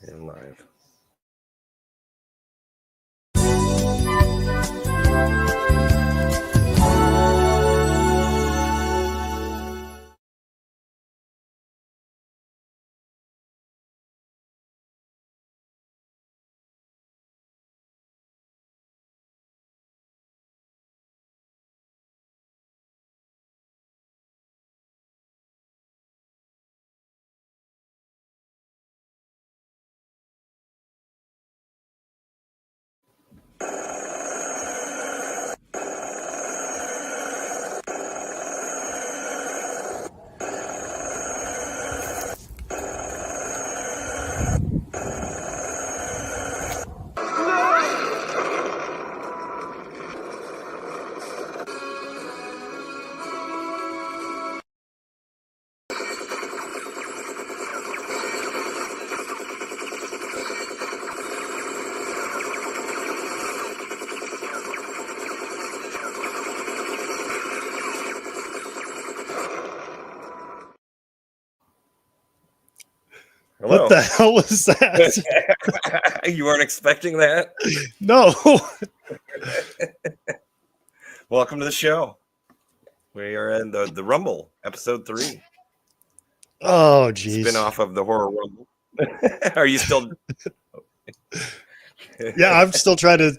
In live. Hello. What the hell was that? You weren't expecting that? No. Welcome to the show. We are in the Rumble, episode 3. Oh, geez. Spin-off of the Horror Rumble. Are you still... Yeah, I'm still trying to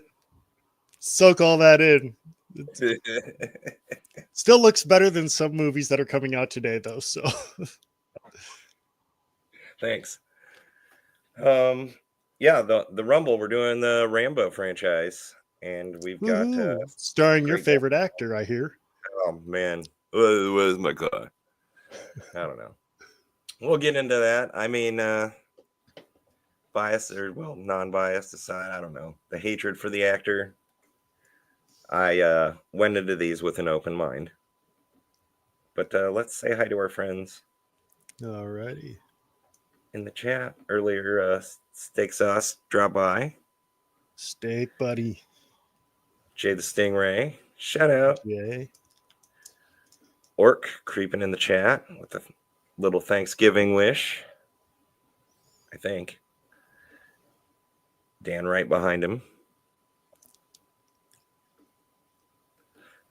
soak all that in. Still looks better than some movies that are coming out today, though, so... Thanks. Yeah, the Rumble, we're doing the Rambo franchise, and we've got starring your favorite actor, I hear. Oh man, where's my car? I don't know. We'll get into that. I mean, biased or non-biased aside, I don't know. The hatred for the actor. I went into these with an open mind. But let's say hi to our friends. Alrighty. In the chat earlier, Steak Sauce dropped by. Steak buddy. Jay the Stingray, shout out. Jay. Orc creeping in the chat with a little Thanksgiving wish, I think. Dan right behind him.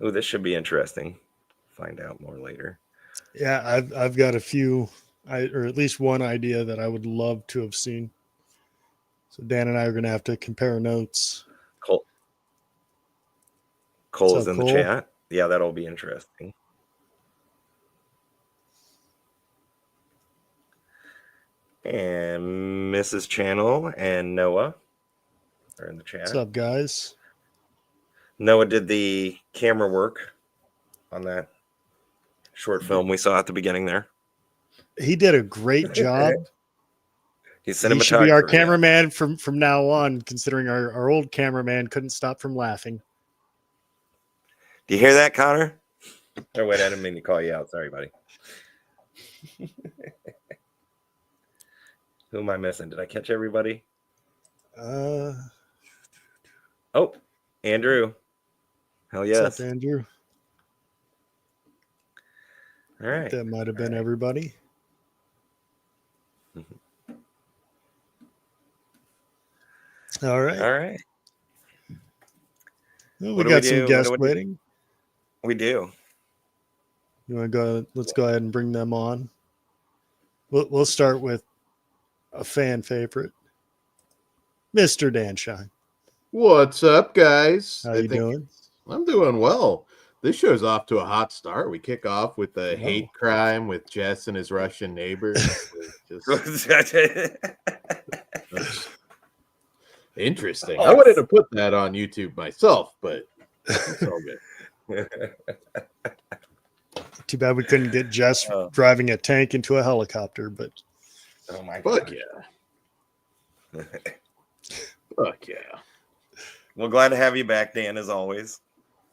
Oh, this should be interesting. Find out more later. Yeah, I've got a few, or at least one idea that I would love to have seen. So Dan and I are going to have to compare notes. Cole's in the chat. Yeah, that'll be interesting. And Mrs. Channel and Noah are in the chat. What's up, guys? Noah did the camera work on that short film we saw at the beginning there. He did a great job. He should be our cameraman from now on, considering our old cameraman couldn't stop from laughing. Do you hear that, Connor? Oh, wait, I didn't mean to call you out. Sorry, buddy. Who am I missing? Did I catch everybody? Oh, Andrew. Hell yes. What's up, Andrew? All right. That might have been everybody. All right. All right. Well, we got some guests waiting. We do. You want to go? Let's go ahead and bring them on. We'll start with a fan favorite, Mr. Dan Schein. What's up, guys? How you doing? I'm doing well. This show's off to a hot start. We kick off with the hate crime with Jess and his Russian neighbor. Interesting. I wanted to put that on YouTube myself, but it's all good. Too bad we couldn't get Jess driving a tank into a helicopter, but oh my god. Yeah. Fuck yeah. Well, glad to have you back, Dan, as always.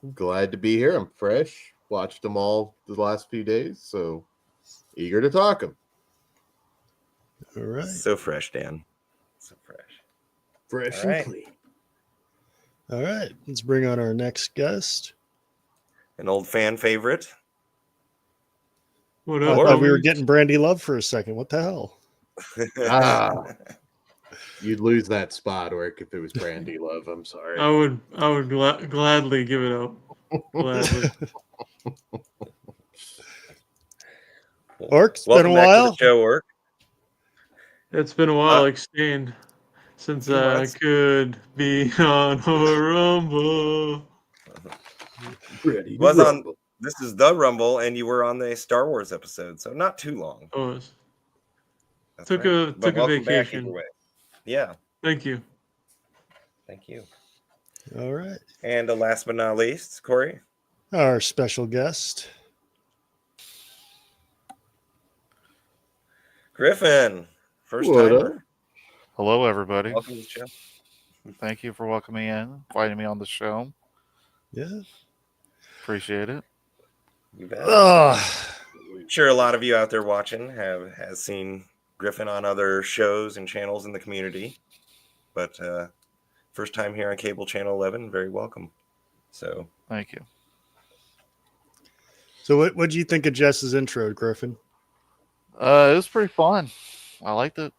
I'm glad to be here. I'm fresh. Watched them all the last few days, so eager to talk them. All right. So fresh, Dan. So fresh. Fresh and clean. All right. Let's bring on our next guest. An old fan favorite. What up? I thought we were getting Brandy Love for a second. What the hell? You'd lose that spot work if it was Brandy Love. I'm sorry. I would gladly give it up. Gladly. Orc, it's been Welcome a back to while. the show, Orc. It's been a while, like Schein, since few I months. could be on a Rumble. Ready to Was on. rumble. This is the Rumble, and you were on the Star Wars episode, so not too long. Oh, That's took right. a But took a welcome back vacation. either way. Yeah, Thank you. thank you. All right. And last but not least, Kory. Our special guest. Griffin, first What timer. up? Hello, everybody. Welcome to the show. Thank you for welcoming me in, inviting me on the show. Yeah. Appreciate it. You bet. Oh, I'm sure a lot of you out there watching has seen Griffin on other shows and channels in the community, but first time here on Cable Channel 11, very welcome. So Thank you. so what do you think of Jess's intro, Griffin? It was pretty fun. I liked it.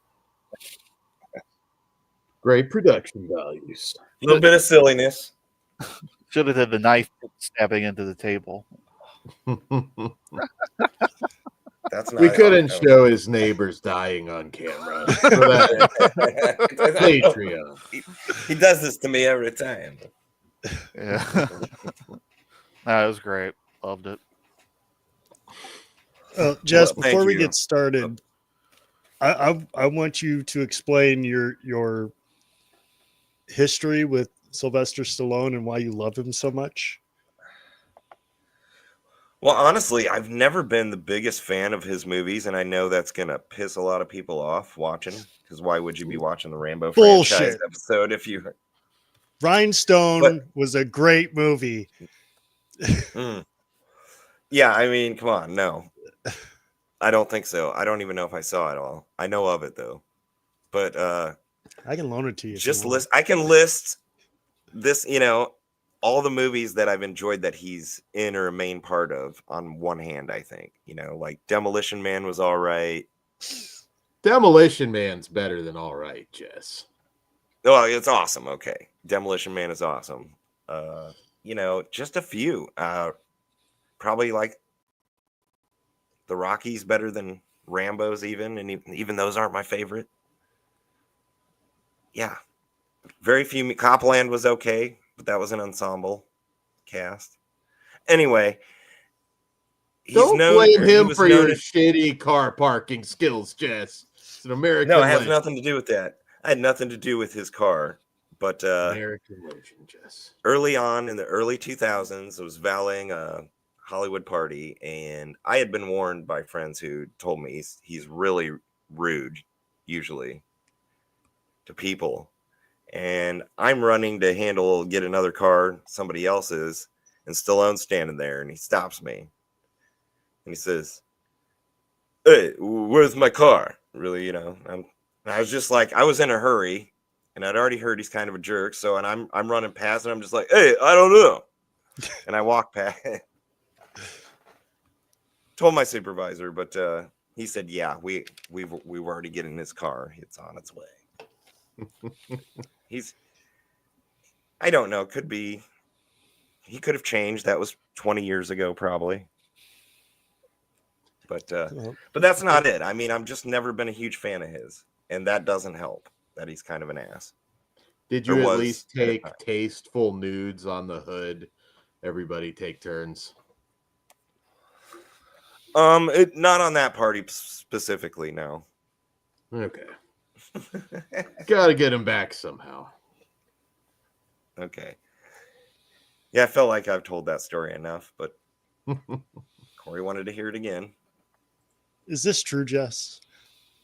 Great production values. a little bit of silliness. Should have had the knife stabbing into the table. That's not We couldn't no. show his neighbors dying on camera. So that Patreon. He does this to me every time. Yeah. No, it was great. Loved it. Jess, Well, thank before we you. get started, I want you to explain your history with Sylvester Stallone and why you love him so much. Well, honestly, I've never been the biggest fan of his movies, and I know that's going to piss a lot of people off watching, because why would you be watching the Rambo franchise Bullshit. episode if you... Rhinestone was a great movie. Mm. Yeah, I mean, come on, no. I don't think so. I don't even know if I saw it all. I know of it, though. But I can loan it to you. just list. I can list this, all the movies that I've enjoyed that he's in or a main part of on one hand, I think. Like Demolition Man was all right. Demolition Man's better than all right, Jess. Oh, it's awesome. Okay. Demolition Man is awesome. Just a few. Probably like the Rockies better than Rambo's even, and even those aren't my favorite. Yeah. Very few. Copland was okay, but that was an ensemble cast. Anyway, Don't blame him for your shitty car parking skills, Jess. It's an American No, it has legend. nothing to do with that. I had nothing to do with his car. But American legend, Jess. early on in the early 2000s, I was valeting a Hollywood party, and I had been warned by friends who told me he's really rude, usually, to people. And I'm running to get another car, somebody else's, and Stallone's standing there, and he stops me. And he says, "Hey, where's my car?" Really, and I was just like, I was in a hurry, and I'd already heard he's kind of a jerk. So, and I'm running past, and I'm just like, "Hey, I don't know." And I walk past. Told my supervisor, but he said, "Yeah, we were already getting his car. It's on its way." I don't know. Could be. He could have changed. That was 20 years ago, probably. But that's not it. I mean, I've just never been a huge fan of his, and that doesn't help that he's kind of an ass. Did you at least take tasteful nudes on the hood? Everybody take turns. Not on that party specifically, no. Okay. Gotta get him back somehow. Okay. Yeah, I felt like I've told that story enough, but Kory wanted to hear it again. Is this true, Jess?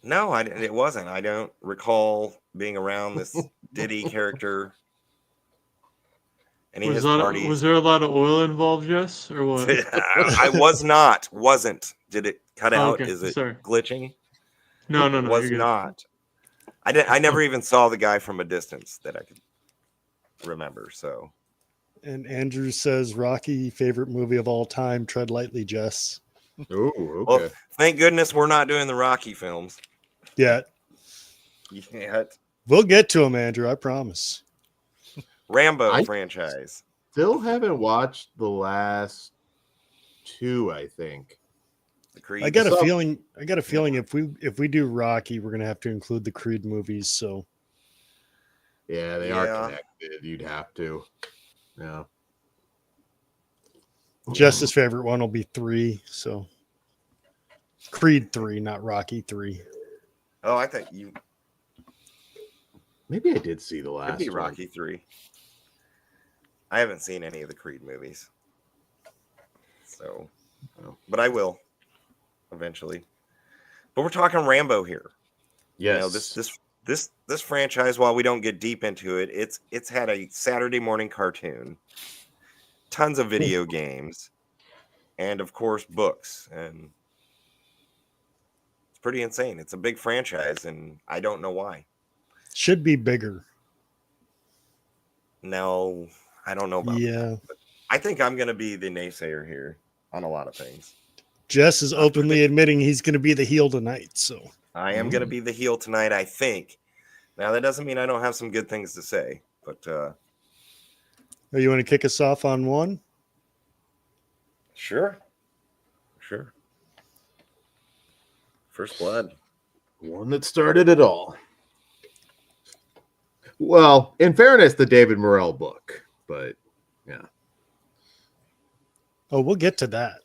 No, it wasn't. I don't recall being around this Diddy character. Any of his parties. Was there a lot of oil involved, Jess, or what? I wasn't. Did it cut out? Okay. Is it Sorry. glitching? No. Was you're good. not. I never even saw the guy from a distance that I could remember. So. And Andrew says, Rocky, favorite movie of all time. Tread lightly, Jess. Oh, okay. Well, thank goodness we're not doing the Rocky films Yeah. yet. We'll get to him, Andrew. I promise. Rambo I- franchise. Still haven't watched the last two, I think. The Creed. I got a So- feeling. I got a feeling if we do Rocky, we're gonna have to include the Creed movies. So Yeah, they are Yeah. connected. You'd have to. Yeah. Jess's favorite one will be 3. So Creed 3, not Rocky 3. Oh, I think you Maybe I did see the could last be one. Rocky 3. I haven't seen any of the Creed movies. So, but I will eventually. But we're talking Rambo here. Yes. You know, this franchise, while we don't get deep into it, it's had a Saturday morning cartoon, tons of video games, and of course books. And it's pretty insane. It's a big franchise, and I don't know why. Should be bigger. No, I don't know about that. Yeah. I think I'm going to be the naysayer here on a lot of things. Jess is openly admitting he's going to be the heel tonight. So I am going to be the heel tonight, I think. Now, that doesn't mean I don't have some good things to say, but oh, you want to kick us off on one? sure. First Blood. One that started it all. Well, in fairness, the David Morrell book, but yeah. Oh, we'll get to that.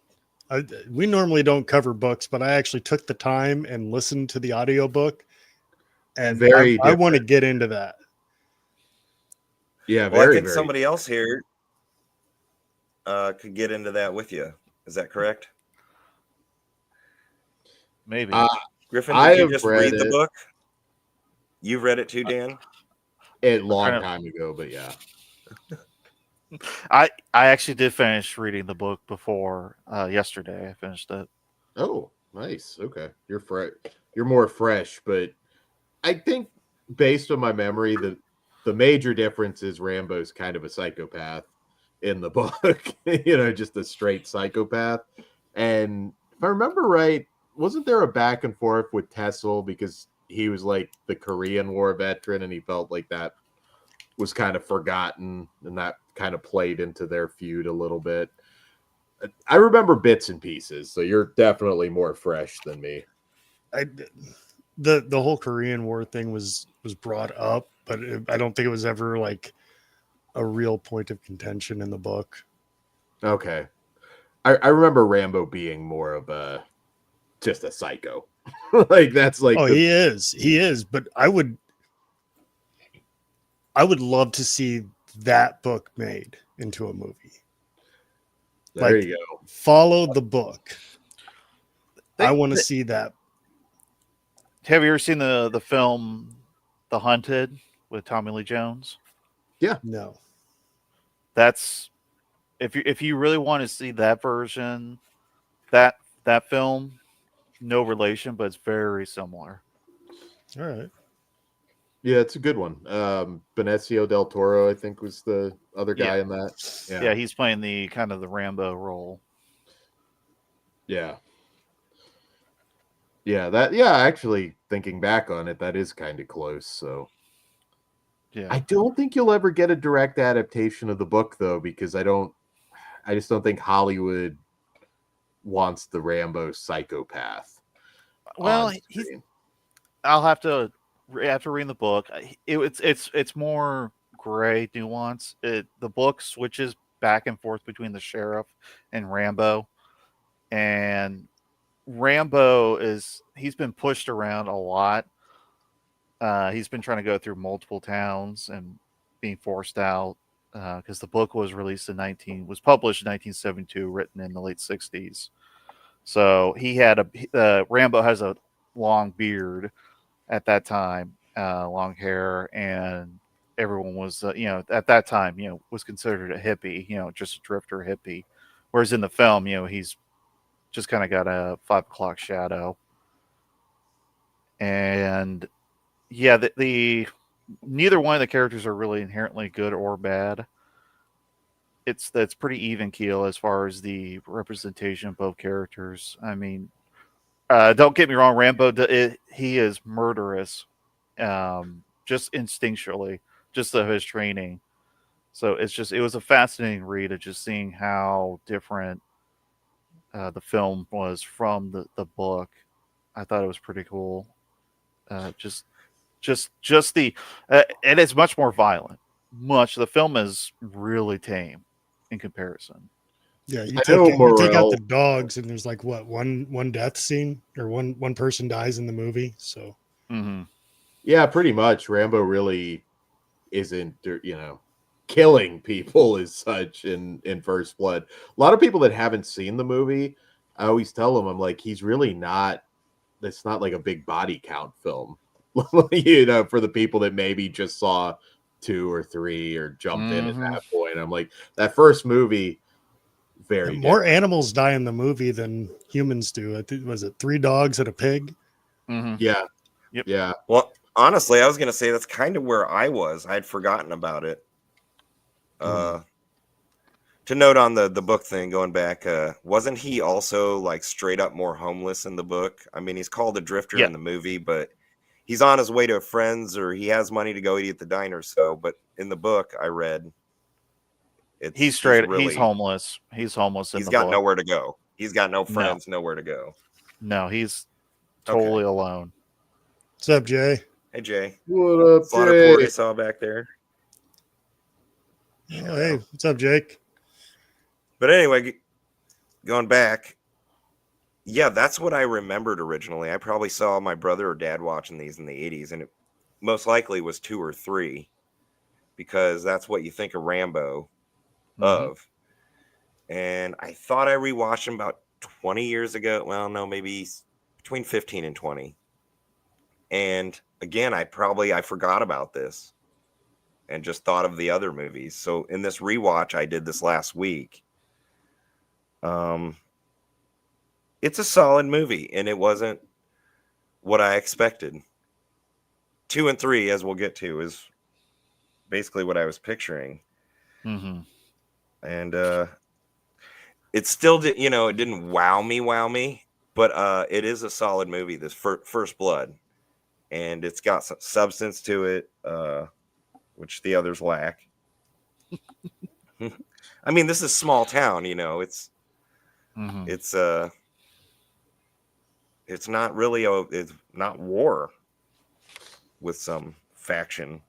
We normally don't cover books, but I actually took the time and listened to the audiobook, and Very I want to different. get into that. Yeah, Well, I very, think very. somebody else here could get into that with you. Is that correct? Maybe. Griffin, I did you have just read read the it. book? You've read it too, Dan? A long Kind of- time ago, but yeah. I actually did finish reading the book before yesterday. I finished it. Oh, nice. Okay. You're fresh. You're more fresh, but I think based on my memory, the major difference is Rambo's kind of a psychopath in the book. Just a straight psychopath. And if I remember right, wasn't there a back and forth with Tessel because he was like the Korean War veteran and he felt like that was kind of forgotten and that kind of played into their feud a little bit. I remember bits and pieces, so you're definitely more fresh than me. The whole Korean War thing was brought up, but I don't think it was ever like a real point of contention in the book. Okay. I remember Rambo being more of just a psycho. Like that's like He is, but I would love to see that book made into a movie. there like, you go. Follow the book. I want to They- see that. Have you ever seen the film The Hunted with Tommy Lee Jones? No. That's if you really want to see that version, that film, no relation, but it's very similar. All right. Yeah, it's a good one. Benicio del Toro, I think, was the other guy Yeah. in that. Yeah, he's playing the kind of the Rambo role. Yeah. Actually thinking back on it, that is kind of close. So Yeah. I don't think you'll ever get a direct adaptation of the book though, because I just don't think Hollywood wants the Rambo psychopath. Well, on screen. I'll have to read the book. It's more gray nuance. The book switches back and forth between the sheriff and Rambo, and he's been pushed around a lot. He's been trying to go through multiple towns and being forced out because the book was published in 1972, written in the late 60s. So Rambo has a long beard at that time, long hair, and everyone was, at that time, was considered a hippie, just a drifter hippie. Whereas in the film, he's just kind of got a 5 o'clock shadow. And yeah, the neither one of the characters are really inherently good or bad. That's pretty even keel as far as the representation of both characters. I mean, don't get me wrong, Rambo, he is murderous. just instinctually, just of his training. So it was a fascinating read of just seeing how different the film was from the book. I thought it was pretty cool. Just the and it's much more violent. The film is really tame in comparison. Yeah, I know you take out Morel. the dogs, and there's like what one death scene, or one person dies in the movie. So Mm-hmm. Yeah, pretty much. Rambo really isn't, killing people as such in First Blood. A lot of people that haven't seen the movie, I always tell them, I'm like, he's really not. It's not like a big body count film, for the people that maybe just saw 2 or 3 or jumped in at that point. I'm like, that first movie, very more different. animals die in the movie than humans do. I think was it 3 dogs and a pig? Mm-hmm. Yeah. Yep. Yeah. Well, honestly, I was going to say that's kind of where I was. I had forgotten about it. To note on the book thing, going back, wasn't he also like straight up more homeless in the book? I mean, he's called a drifter in the movie, but he's on his way to a friend's, or he has money to go eat at the diner. So, but in the book I read, he's homeless. He's homeless. He's got nowhere to go. He's got no friends, nowhere to go. No, he's totally alone. What's up, Jay? Hey, Jay. What up, Slaughter Jay? Port I saw back there. Oh, hey, what's up, Jake? But anyway, going back, yeah, that's what I remembered originally. I probably saw my brother or dad watching these in the 80s, and it most likely was 2 or 3, because that's what you think of Rambo of. And I thought I rewatched them about 20 years ago. Well, no, maybe between 15 and 20. And again, I forgot about this and just thought of the other movies. So in this rewatch I did this last week, it's a solid movie, and it wasn't what I expected. 2 and 3, as we'll get to, is basically what I was picturing. Mm-hmm. And it still did, it didn't wow me, but it is a solid movie, this First Blood, and it's got some substance to it, which the others lack. I mean, this is small town, it's not really it's not war with some faction.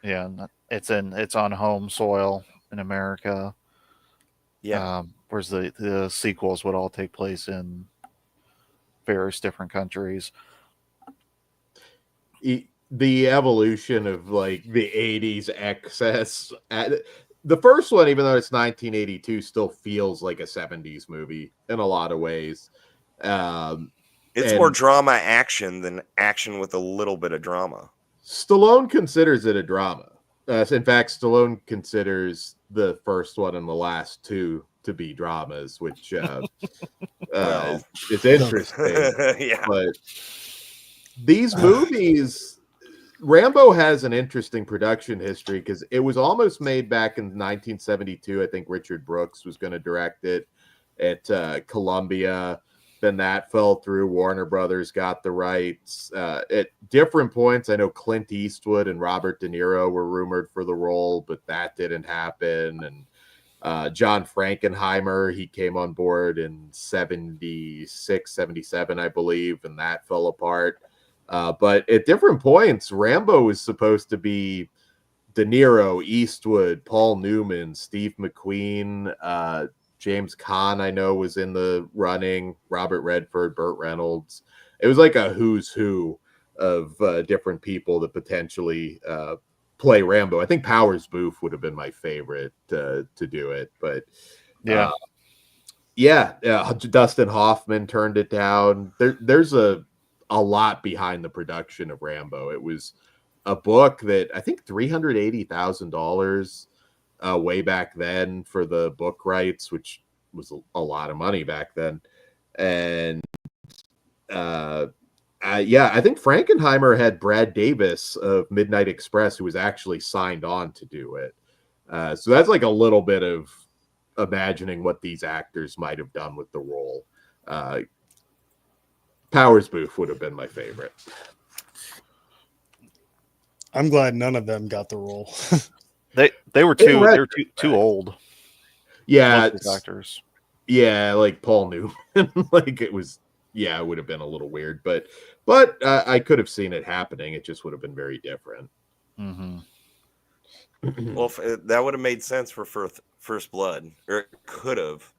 Yeah, it's on home soil in America. Yeah. Whereas the sequels would all take place in various different countries. The evolution of like the 80s excess. The first one, even though it's 1982, still feels like a 70s movie in a lot of ways. It's more drama action than action with a little bit of drama. Stallone considers it a drama. In fact, Stallone considers the first one and the last 2 to be dramas, which is interesting. Yeah. But these movies, Rambo has an interesting production history because it was almost made back in 1972. I think Richard Brooks was going to direct it at Columbia. Then that fell through. Warner Brothers got the rights. At different points, I know Clint Eastwood and Robert De Niro were rumored for the role, but that didn't happen. And John Frankenheimer, he came on board in 76, 77, I believe, and that fell apart. But at different points, Rambo was supposed to be De Niro, Eastwood, Paul Newman, Steve McQueen, James Caan, I know, was in the running, Robert Redford, Burt Reynolds. It was like a who's who of different people that potentially play Rambo. I think Powers Booth would have been my favorite to do it. But Dustin Hoffman turned it down. There's a lot behind the production of Rambo. It was a book that I think $380,000 way back then for the book rights, which was a lot of money back then. And I think Frankenheimer had Brad Davis of Midnight Express, who was actually signed on to do it. So that's like a little bit of imagining what these actors might have done with the role. Powers Booth would have been my favorite. I'm glad none of them got the role. They were too too old. Yeah, Most of these actors. Yeah, like Paul Newman. Like it was, it would have been a little weird, but I could have seen it happening. It just would have been very different. Mm-hmm. Well, that would have made sense for First Blood, or it could have,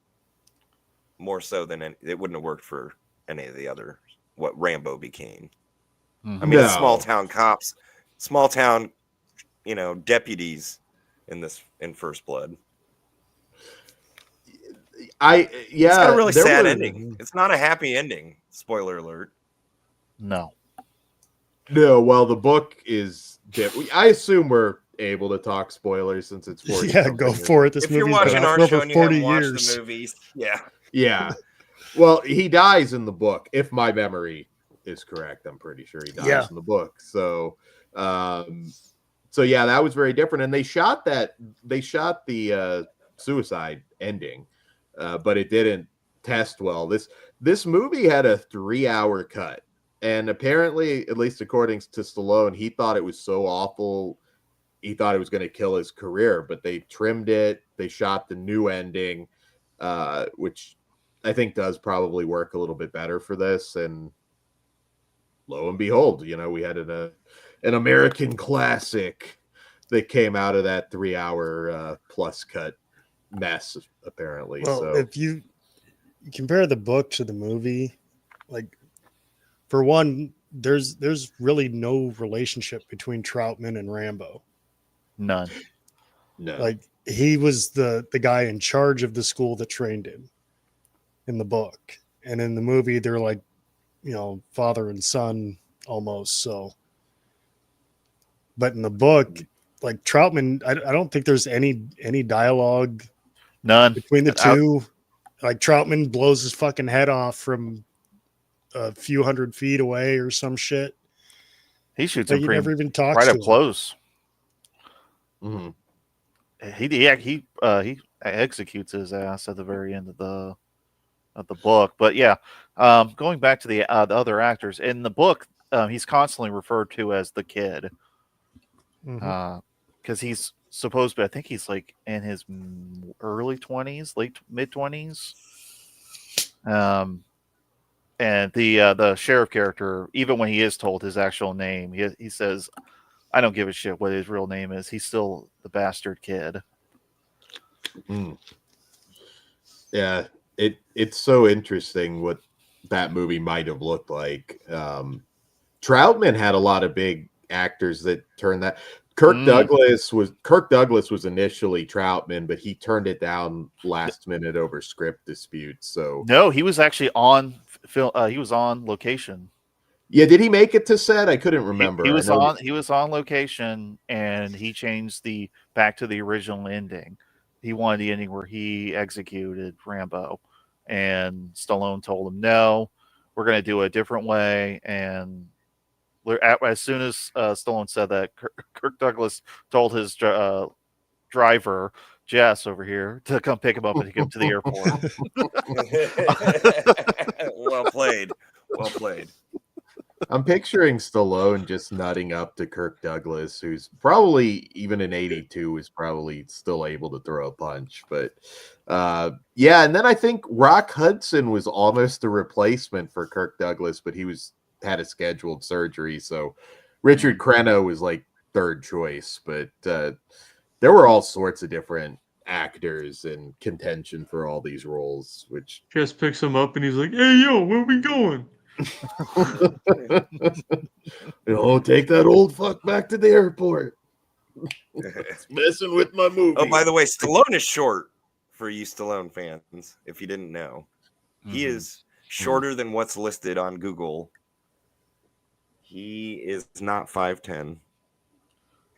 more so than it wouldn't have worked for any of the other what Rambo became. Mm-hmm. I mean, it's No. small town cops, small town, deputies in First Blood. It's got a really sad ending. It's not a happy ending. Spoiler alert. No. Well, the book is I assume we're able to talk spoilers since it's 40. Yeah, go for it. This If you're movie's watching been out our for show over and you 40 haven't watched years. the movies, yeah. Yeah. Well, he dies in the book. If my memory is correct, I'm pretty sure he dies in the book. So, yeah, that was very different. And they shot the suicide ending, but it didn't test well. This movie had a 3-hour cut. And apparently, at least according to Stallone, he thought it was so awful, he thought it was going to kill his career. But they trimmed it. They shot the new ending, which I think does probably work a little bit better for this. And lo and behold, we had an American classic that came out of that 3-hour plus cut mess, apparently. Well, so if you compare the book to the movie, like, for one, there's really no relationship between Troutman and Rambo. None. No. Like, he was the guy in charge of the school that trained him in the book. And in the movie, they're like, father and son almost. So, but in the book, like, Troutman, I don't think there's any dialogue None between the two. Like, Troutman blows his fucking head off from a few hundred feet away or some shit. He shoots like, him he never even talks right to up him. close. Mhm. He executes his ass at the very end of the book. But yeah, going back to the other actors in the book, he's constantly referred to as the kid, because he's supposed to. I think he's like in his early 20s, late mid 20s. And the sheriff character, even when he is told his actual name, he says, "I don't give a shit what his real name is. He's still the bastard kid." Mm. Yeah, it's so interesting what that movie might have looked like. Troutman had a lot of big actors that turned that. Kirk Douglas was initially Troutman, but he turned it down last minute over script disputes. So no, he was actually on film. He was on location. Yeah, did he make it to set? I couldn't remember. He was on location, and he changed back to the original ending. He wanted the ending where he executed Rambo, and Stallone told him, "No, we're going to do it a different way." And as soon as Stallone said that, Kirk Douglas told his driver, Jess over here, to come pick him up and take him to the airport. Well played. I'm picturing Stallone just nutting up to Kirk Douglas, who's probably, even in 82, is probably still able to throw a punch. But yeah, and then I think Rock Hudson was almost a replacement for Kirk Douglas, but he had a scheduled surgery. So Richard Crenna was like third choice. But there were all sorts of different actors in contention for all these roles, which Jess picks him up and he's like, "Hey, yo, where we going?" Take that old fuck back to the airport. It's messing with my movie. Oh, by the way, Stallone is short, for you Stallone fans, if you didn't know. He is shorter than what's listed on Google. He is not 5'10".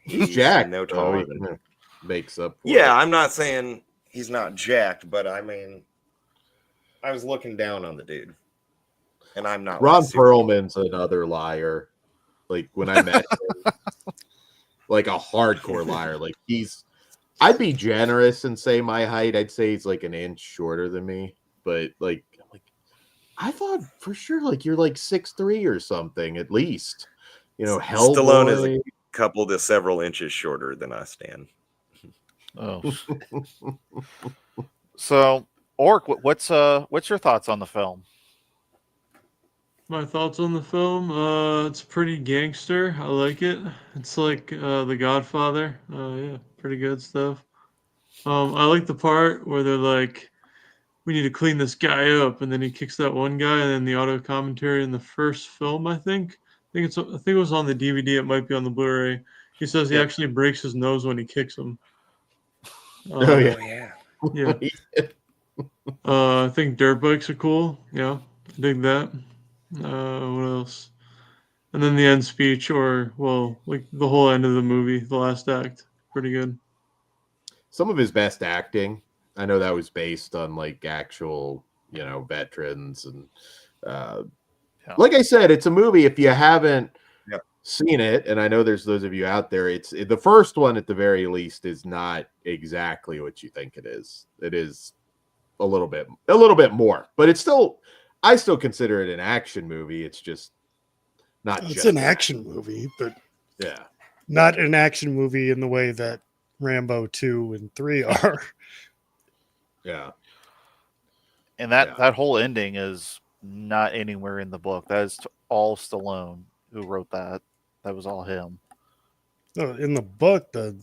He's jacked. No taller than him. Makes up for it. I'm not saying he's not jacked, but I mean, I was looking down on the dude. And I'm not. Ron Perlman's another liar. Like, when I met him, like a hardcore liar. Like, I'd be generous and say my height. I'd say he's like an inch shorter than me. But like I thought for sure like you're like 6'3" or something at least. Hellboy. couple to several inches shorter than us, Dan. Oh. So, Orc, what's your thoughts on the film? My thoughts on the film, it's pretty gangster. I like it. It's like The Godfather. Yeah, pretty good stuff. I like the part where they're like, we need to clean this guy up, and then he kicks that one guy, and then the auto commentary in the first film, I think it was on the DVD, it might be on the Blu-ray. He says he actually breaks his nose when he kicks him. Oh, yeah. Yeah. I think dirt bikes are cool. Yeah, I dig that. What else? And then the end speech, like the whole end of the movie, the last act, pretty good. Some of his best acting. I know that was based on like actual, veterans, and like I said, it's a movie. If you haven't seen it, and I know there's those of you out there, the first one at the very least is not exactly what you think it is. It is a little bit more, but I still consider it an action movie. It's just not. It's an action movie, but not an action movie in the way that Rambo 2 and 3 are. Yeah. And that whole ending is not anywhere in the book. That is all Stallone who wrote that. That was all him. No, in the book, the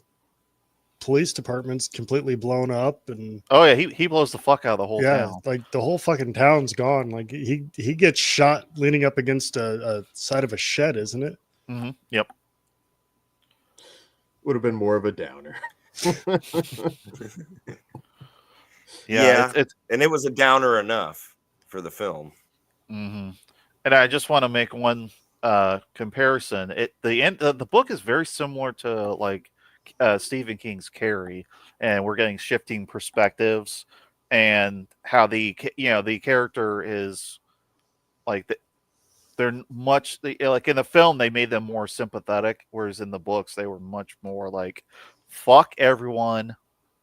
police department's completely blown up, and he blows the fuck out of the whole town. Like the whole fucking town's gone. Like he gets shot leaning up against a side of a shed, isn't it? Mm-hmm. Yep. Would have been more of a downer. And it was a downer enough for the film. Mm-hmm. And I just want to make one comparison. The book is very similar to like Stephen King's Carrie, and we're getting shifting perspectives, and how the character is like they're much like in the film they made them more sympathetic, whereas in the books they were much more like fuck everyone,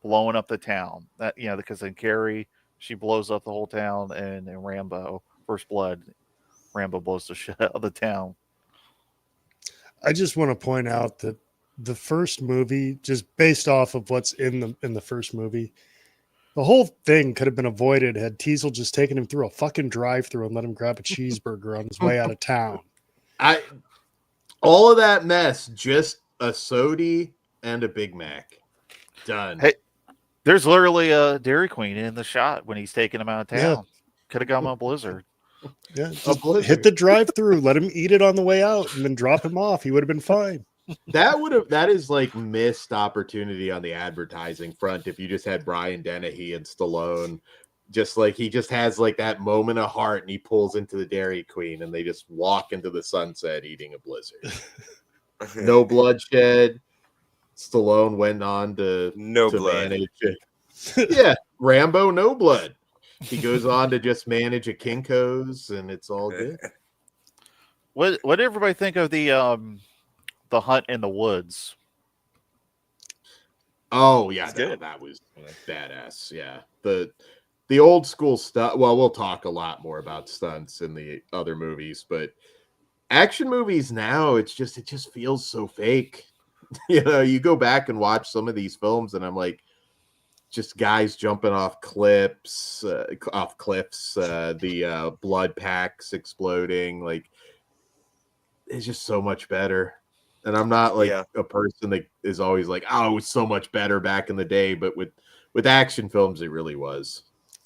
blowing up the town. That because in Carrie she blows up the whole town, and in Rambo First Blood, Rambo blows the shit out of the town. I just want to point out that the first movie, just based off of what's in the first movie, the whole thing could have been avoided had Teasel just taken him through a fucking drive-through and let him grab a cheeseburger on his way out of town. All of that mess, just a soda and a Big Mac. Done. Hey, there's literally a Dairy Queen in the shot when he's taking him out of town. Yeah. Could have got him a Blizzard. Yeah, hit the drive-through, let him eat it on the way out, and then drop him off. He would have been fine. That is like missed opportunity on the advertising front. If you just had Brian Dennehy and Stallone, just like he just has like that moment of heart, and he pulls into the Dairy Queen, and they just walk into the sunset eating a Blizzard. No bloodshed. Stallone went on to manage it. Yeah, Rambo, no blood. He goes on to just manage a Kinko's, and it's all good. What did everybody think of the hunt in the woods? Oh yeah, that was badass. Yeah, the old school stuff. Well, we'll talk a lot more about stunts in the other movies, but action movies now, it just feels so fake. You go back and watch some of these films, and I'm like, just guys jumping off cliffs, the blood packs exploding. Like, it's just so much better. And I'm not like a person that is always like, oh, it was so much better back in the day. But with action films, it really was,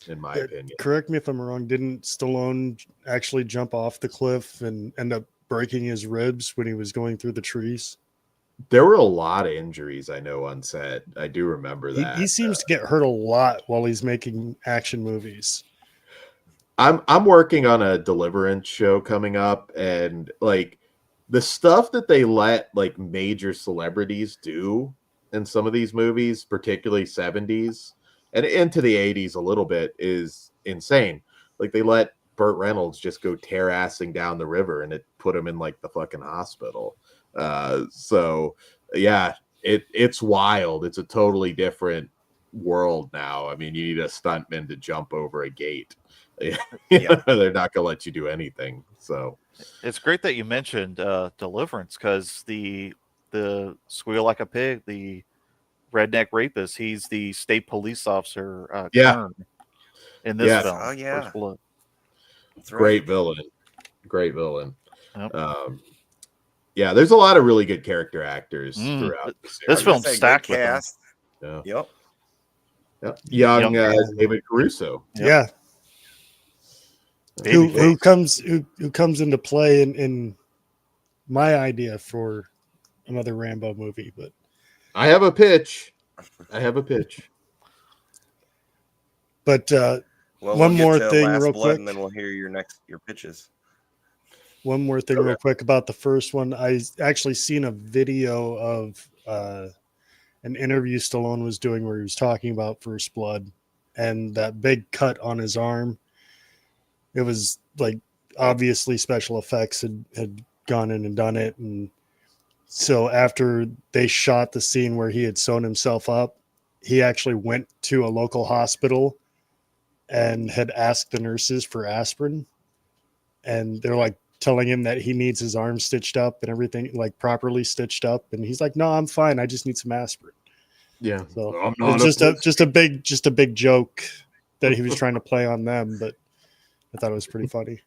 in my opinion. Correct me if I'm wrong. Didn't Stallone actually jump off the cliff and end up breaking his ribs when he was going through the trees? There were a lot of injuries, I know, on set. I do remember that. He seems to get hurt a lot while he's making action movies. I'm working on a Deliverance show coming up, and like the stuff that they let like major celebrities do in some of these movies, particularly 70s and into the 80s a little bit, is insane. Like they let Burt Reynolds just go tear-assing down the river, and it put him in like the fucking hospital. So yeah, it's wild. It's a totally different world now. I mean, you need a stuntman to jump over a gate. They're not gonna let you do anything. So it's great that you mentioned Deliverance, because the the Squeal Like a Pig, the redneck rapist. He's the state police officer, Yeah. Kern, in this Yeah. film. Oh, yeah. First Blood. That's right. Great villain. Great villain. Yep. Yeah, there's a lot of really good character actors Mm, throughout This I was gonna film's say, stacked good with them. cast. Yeah. Yep. Yep. Young Young David Caruso. Yep. Yeah. Baby Who face. comes into play in my idea for another Rambo movie, but I have a pitch. but Well, One we'll get more to thing Last real Blood, quick. and then we'll hear your pitches. one more thing real quick about the first one. I actually seen a video of an interview Stallone was doing where he was talking about First Blood and that big cut on his arm. It was like obviously special effects had gone in and done it. And so after they shot the scene where he had sewn himself up, he actually went to a local hospital and had asked the nurses for aspirin. And they're like telling him that he needs his arm stitched up and everything, like properly stitched up. And he's like, no, I'm fine. I just need some aspirin. Yeah. So I'm it's not just a big joke that he was trying to play on them, but I thought it was pretty funny.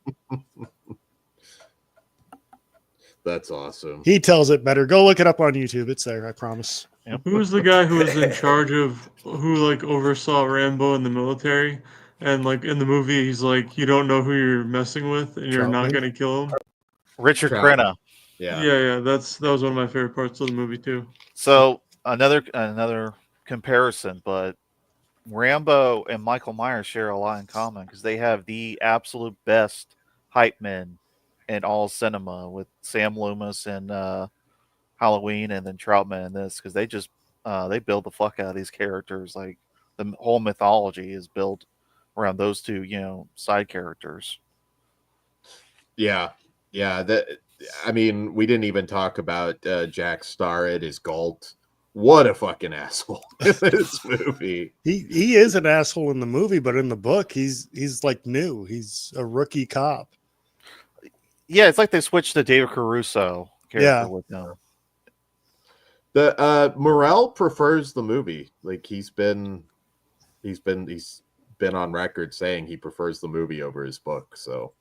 That's awesome. He tells it better. Go look it up on YouTube. It's there, I promise. Who was the guy who was in charge of who like oversaw Rambo in the military? And like in the movie, he's like, you don't know who you're messing with, and you're not Troutman? gonna kill him. Richard Trout. Crenna. Yeah. Yeah, that was one of my favorite parts of the movie too. So another comparison, but Rambo and Michael Myers share a lot in common because they have the absolute best hype men in all cinema, with Sam Loomis and Halloween, and then Troutman in this, because they just they build the fuck out of these characters. Like the whole mythology is built around those two, side characters. Yeah. That, I mean, we didn't even talk about Jack Starrett as Galt. What a fucking asshole in this movie. He is an asshole in the movie, but in the book, he's like new. He's a rookie cop. Yeah, it's like they switched the David Caruso character Yeah. with them. The Morrell prefers the movie. Like he's been on record saying he prefers the movie over his book. So,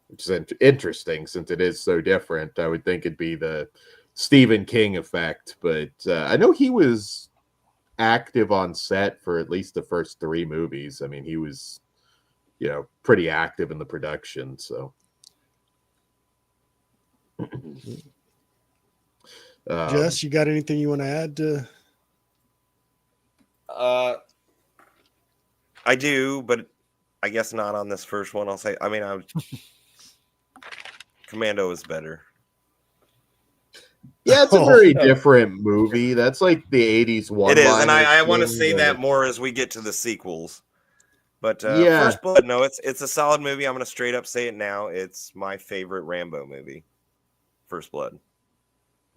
which is interesting since it is so different. I would think it'd be the Stephen King effect, but I know he was active on set for at least the first 3 movies. I mean, he was, pretty active in the production. So, Jess, you got anything you want to add to? I do, but I guess not on this first one. I'll say, I mean, Commando is better. Yeah, it's a very different movie. That's like the 80s one. It is, and I want to say that more as we get to the sequels. But First Blood, no, it's a solid movie. I'm going to straight up say it now. It's my favorite Rambo movie. First Blood.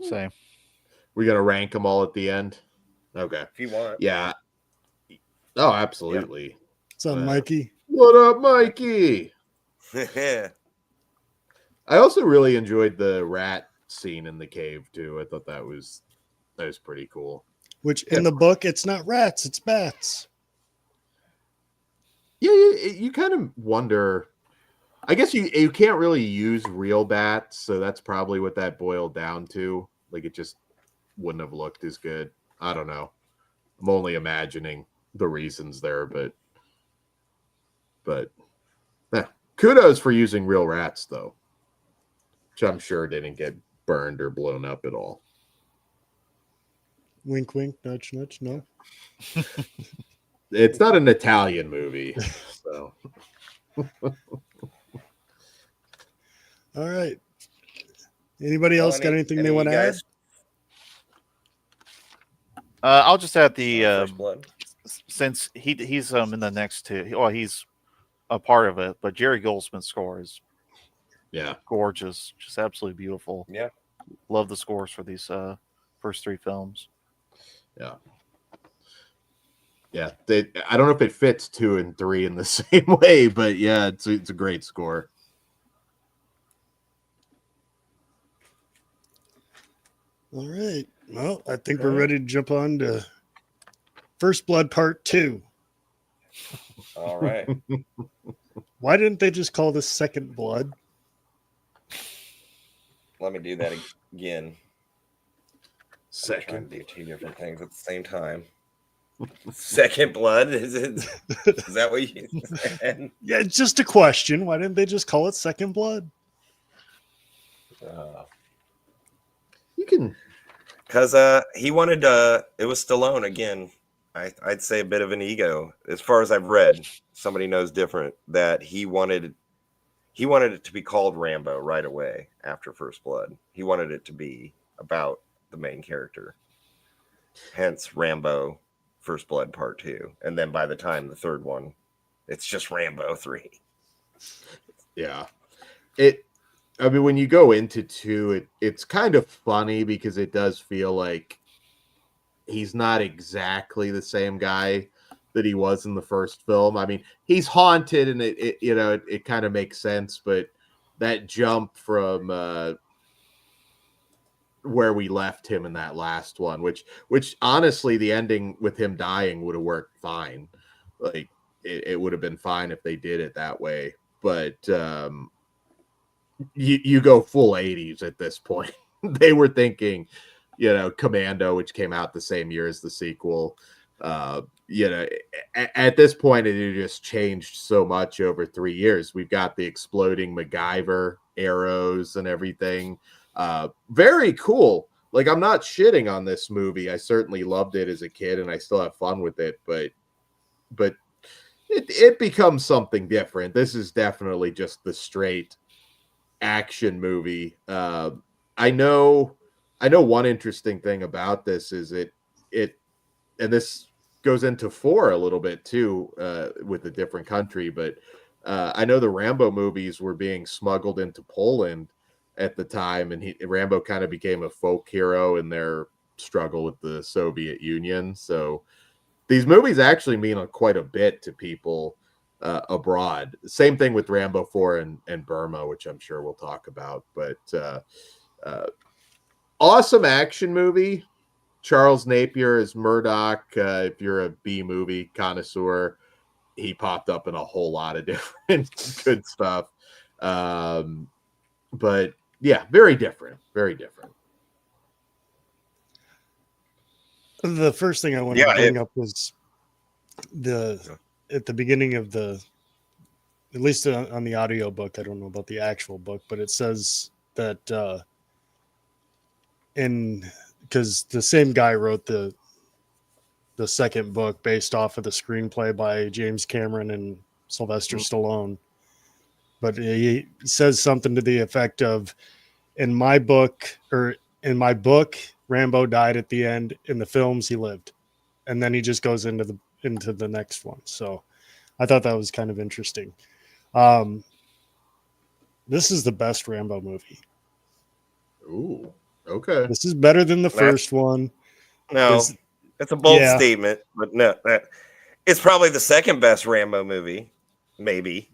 Same. We're going to rank them all at the end? Okay. If you want. Yeah. Oh, absolutely. What's up, Mikey? What up, Mikey? I also really enjoyed the rat scene in the cave too. I thought that was pretty cool. Which in the book, it's not rats, it's bats. Yeah, you kind of wonder. I guess you can't really use real bats, so that's probably what that boiled down to. Like it just wouldn't have looked as good. I don't know. I'm only imagining the reasons there, but kudos for using real rats though, which I'm sure didn't get burned or blown up at all. Wink, wink, nudge, nudge. No. It's not an Italian movie, so. All right. Anybody else got anything they want to add? I'll just add the First Blood. since he's in the next two. Well, he's a part of it, but Jerry Goldsmith's score is gorgeous, just absolutely beautiful. Yeah, love the scores for these first 3 films. Yeah. I don't know if it fits 2 and 3 in the same way, but yeah, it's a great score. All right. Well, I think we're ready to jump on to First Blood Part 2. All right. Why didn't they just call this Second Blood? Let me do that again. I'm trying Second. to do two different things at the same time. Second blood? Is that what you said? Yeah, it's just a question. Why didn't they just call it Second Blood? You can. Because he wanted it was Stallone again. I'd say a bit of an ego. As far as I've read, somebody knows different, that he wanted it to be called Rambo right away after First Blood. He wanted it to be about the main character. Hence Rambo First Blood Part 2. And then by the time the third one, it's just Rambo 3. Yeah. I mean, when you go into 2, it's kind of funny because it does feel like he's not exactly the same guy that he was in the first film. I mean, he's haunted, and it kind of makes sense, but that jump from where we left him in that last one, which honestly, the ending with him dying would have worked fine. Like it would have been fine if they did it that way, but you go full 80s at this point. They were thinking, Commando, which came out the same year as the sequel. At this point, it had just changed so much over 3 years. We've got the exploding MacGyver arrows and everything. Very cool. Like, I'm not shitting on this movie. I certainly loved it as a kid, and I still have fun with it. But it becomes something different. This is definitely just the straight action movie. I know one interesting thing about this is it and this goes into 4 a little bit too, with a different country, but I know the Rambo movies were being smuggled into Poland at the time, and Rambo kind of became a folk hero in their struggle with the Soviet Union. So these movies actually mean quite a bit to people abroad. Same thing with Rambo 4 and Burma, which I'm sure we'll talk about. But awesome action movie. Charles Napier is Murdoch. If you're a B movie connoisseur, he popped up in a whole lot of different good stuff. But yeah, very different. Very different. The first thing I wanted to bring up was at the beginning of at least on the audio book, I don't know about the actual book, but it says that because the same guy wrote the second book based off of the screenplay by James Cameron and Sylvester Stallone. But he says something to the effect of, in my book, Rambo died at the end. In the films, he lived. And then he just goes into the next one. So I thought that was kind of interesting. This is the best Rambo movie. Ooh, okay. This is better than the first one. No, it's a bold statement, but no, it's probably the second best Rambo movie, maybe.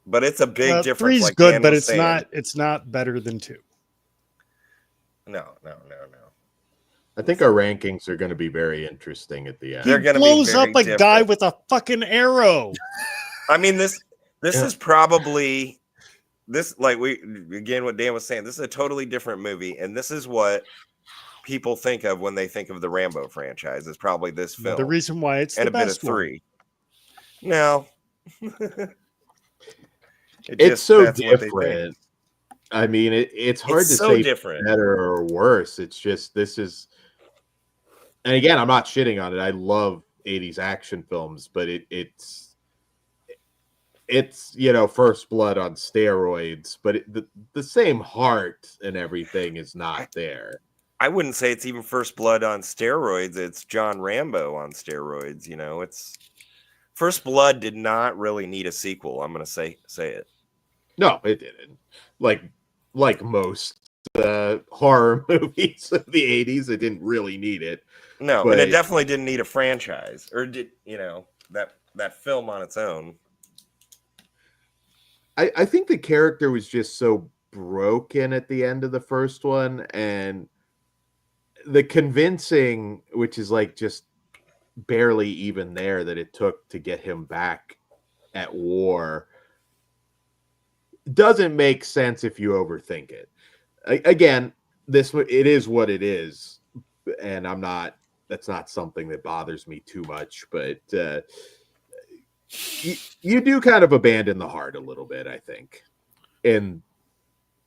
But it's a big difference. 3's like good, Dan but was it's saying. it's not better than 2. No. I think our rankings are going to be very interesting at the end. He blows up a guy with a fucking arrow. I mean, this is probably what Dan was saying. This is a totally different movie, and this is what people think of when they think of the Rambo franchise. Is probably this film. The reason why it's and the best bit of 3. One. No, it's so different. I mean, it's hard to say different. Better or worse. It's just this is. And again, I'm not shitting on it. I love 80s action films, but it's First Blood on steroids, but the same heart and everything is not there. I wouldn't say it's even First Blood on steroids. It's John Rambo on steroids. It's First Blood did not really need a sequel. I'm going to say it. No, it didn't. Like most horror movies of the 80s, it didn't really need it. No, and it definitely didn't need a franchise, or did that film on its own. I think the character was just so broken at the end of the first one, and the convincing, which is like just barely even there, that it took to get him back at war, doesn't make sense if you overthink it. Again, it is what it is, and that's not something that bothers me too much, but you do kind of abandon the heart a little bit, I think. And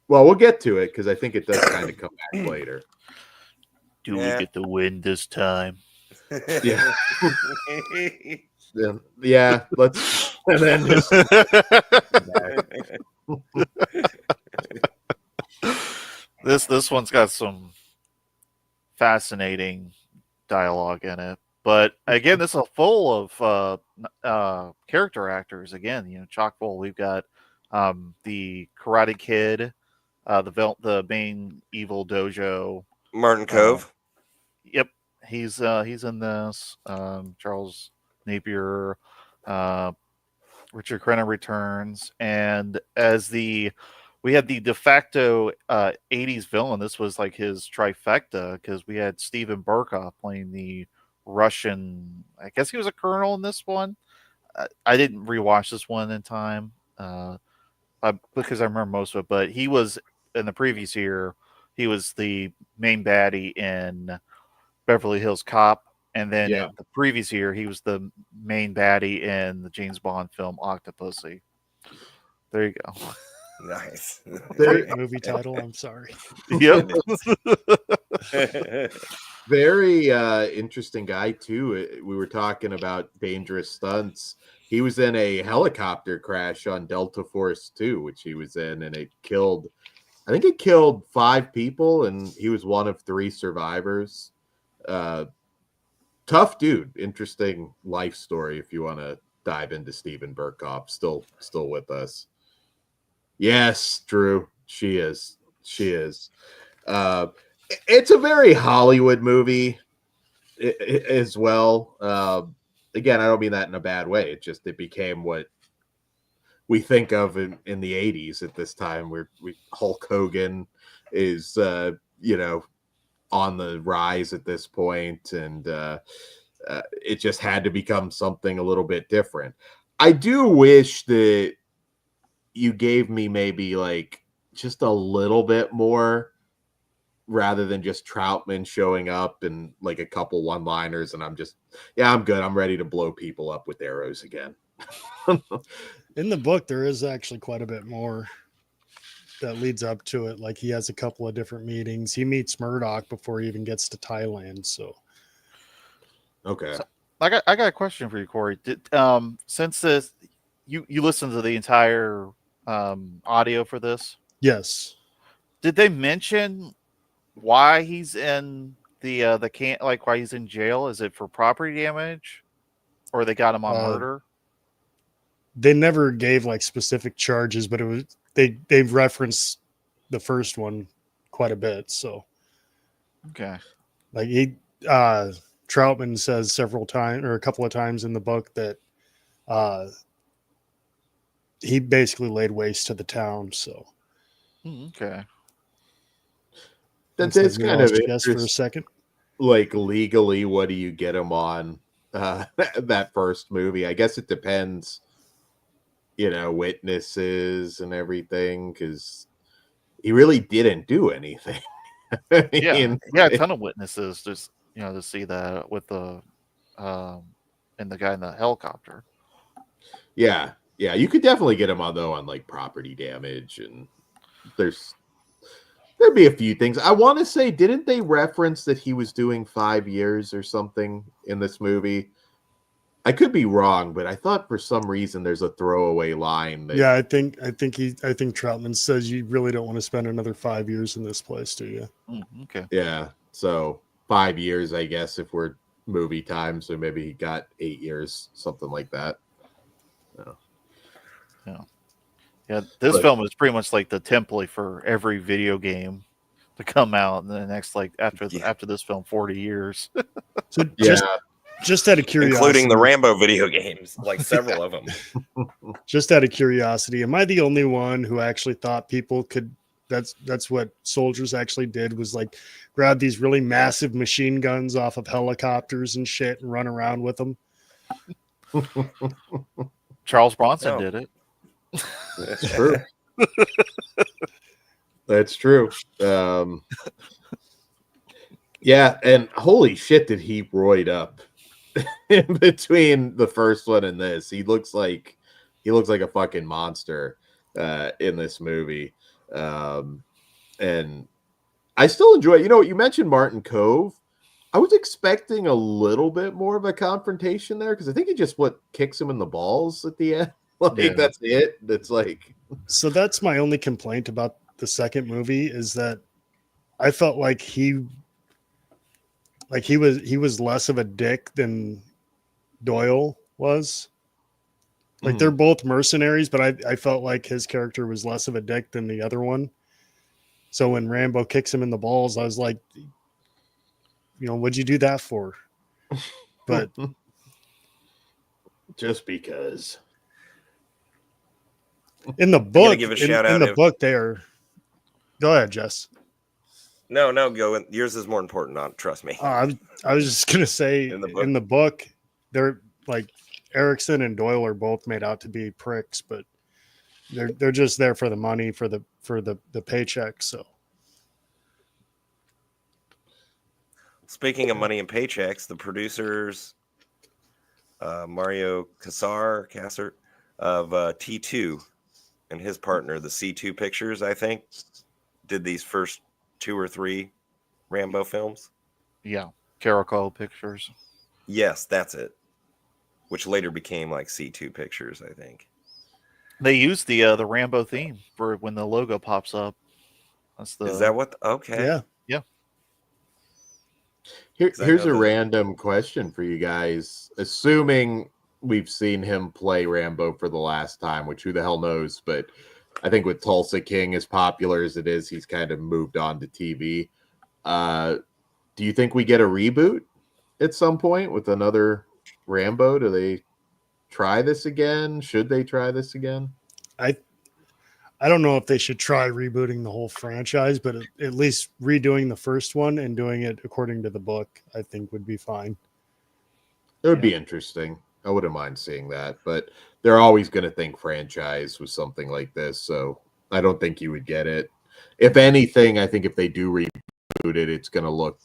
well, we'll get to it because I think it does kind of come back later. Do we get the win this time? Yeah. Yeah, let's and then just this one's got some fascinating dialogue in it, but again, this is full of character actors. Again, chock full. We've got the Karate Kid, the main evil dojo, Martin Cove. Yep, he's in this. Charles Napier, Richard Crenna returns, and we had the de facto 80s villain. This was like his trifecta because we had Steven Berkoff playing the Russian. I guess he was a colonel in this one. I didn't rewatch this one in time because I remember most of it. But he was in the previous year. He was the main baddie in Beverly Hills Cop, and then in the previous year he was the main baddie in the James Bond film Octopussy. There you go. Nice. Great movie title. I'm sorry. Yep. Very interesting guy too. We were talking about dangerous stunts. He was in a helicopter crash on Delta Force 2, which he was in, and it killed 5 people, and he was one of 3 survivors. Tough dude. Interesting life story if you want to dive into Steven Berkoff. Still with us. Yes, Drew. She is. It's a very Hollywood movie as well. Again, I don't mean that in a bad way. It became what we think of in the 80s at this time, where Hulk Hogan is, on the rise at this point, and it just had to become something a little bit different. I do wish that you gave me maybe like just a little bit more rather than just Troutman showing up and like a couple one-liners and I'm good. I'm ready to blow people up with arrows again. In the book, there is actually quite a bit more that leads up to it. Like he has a couple of different meetings. He meets Murdoch before he even gets to Thailand. So, okay. So I got a question for you, Kory. Since this, you listened to the entire audio for this? Yes. Did they mention why he's in the camp? Like why he's in jail? Is it for property damage, or they got him on murder? They never gave like specific charges, but it was they've referenced the first one quite a bit. So, okay, like Troutman says several times or a couple of times in the book that he basically laid waste to the town. So, okay, that's kind of Jess for a second. Like legally, what do you get him on that first movie? I guess it depends. Witnesses and everything, because he really didn't do anything. Yeah, a ton of witnesses just to see that with the and the guy in the helicopter. Yeah, you could definitely get him on like property damage, and there'd be a few things. I want to say, didn't they reference that he was doing 5 years or something in this movie? I could be wrong, but I thought for some reason there's a throwaway line. Yeah, I think Troutman says you really don't want to spend another 5 years in this place, do you? Okay. Yeah, so 5 years, I guess, if we're movie time. So maybe he got 8 years, something like that. Yeah. This film is pretty much like the template for every video game to come out in the next after this film 40 years. So just out of curiosity, including the Rambo video games, like several of them. Just out of curiosity, am I the only one who actually thought people could that's what soldiers actually did, was like grab these really massive machine guns off of helicopters and shit and run around with them. Charles Bronson Oh. did it. That's true. That's true. Yeah, and holy shit, did he roid up in between the first one and this? He looks like a fucking monster in this movie. And I still enjoy it. You know, you mentioned Martin Cove. I was expecting a little bit more of a confrontation there because I think he just kicks him in the balls at the end. Like that's it. It's like, so that's my only complaint about the second movie, is that I felt like he was less of a dick than Doyle was. Like they're both mercenaries, but I felt like his character was less of a dick than the other one. So when Rambo kicks him in the balls, I was like, you know, what'd you do that for? But just because. in the book, give a in shout out the if- book, there. Go ahead, Jess. No, go. Yours is more important. Trust me. I was just gonna say, In in the the book? book, they're like Erickson and Doyle are both made out to be pricks, but they're just there for the money, for the paycheck. So Speaking of money and paychecks, the producers, Mario Casar of T2 and his partner, the C2 Pictures, I think, did these first 2 or 3 Rambo films. Yeah, Caracol Pictures. Yes, that's it. Which later became like C2 Pictures, I think. They used the Rambo theme for when the logo pops up. That's the. Is that what? Okay. yeah, Here's a random question for you guys. Assuming we've seen him play Rambo for the last time, which who the hell knows, but I think with Tulsa King, as popular as it is, he's kind of moved on to TV. Do you think we get a reboot at some point with another Rambo? Do they try this again? Should they try this again? I don't know if they should try rebooting the whole franchise, but at least redoing the first one and doing it according to the book, I think would be fine. It would be interesting. I wouldn't mind seeing that, but they're always going to think franchise with something like this, so I don't think you would get it. If anything, I think if they do reboot it, it's going to look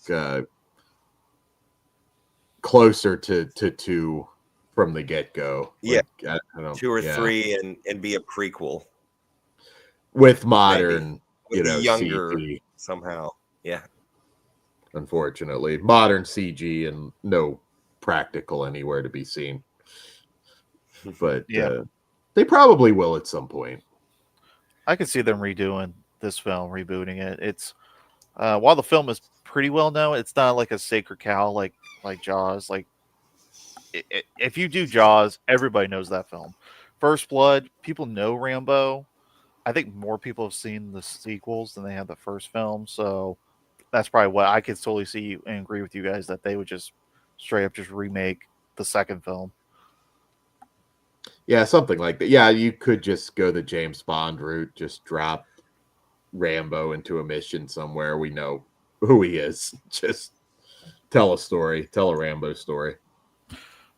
closer to 2 from the get-go. Yeah. Like, I don't know, 2 or 3 and be a prequel. With modern, With the younger CG, somehow. Yeah. unfortunately. Modern CG and no practical anywhere to be seen. But they probably will at some point. I could see them redoing this film, rebooting it. It's while the film is pretty well known, it's not like a sacred cow like Jaws. Like if you do Jaws, everybody knows that film. First Blood, people know Rambo. I think more people have seen the sequels than they have the first film, so that's probably what I could totally see and agree with you guys that they would just straight up just remake the second film. Yeah, something like that. Yeah, you could just go the James Bond route, just drop Rambo into a mission somewhere. We know who he is. Just tell a story, tell a Rambo story.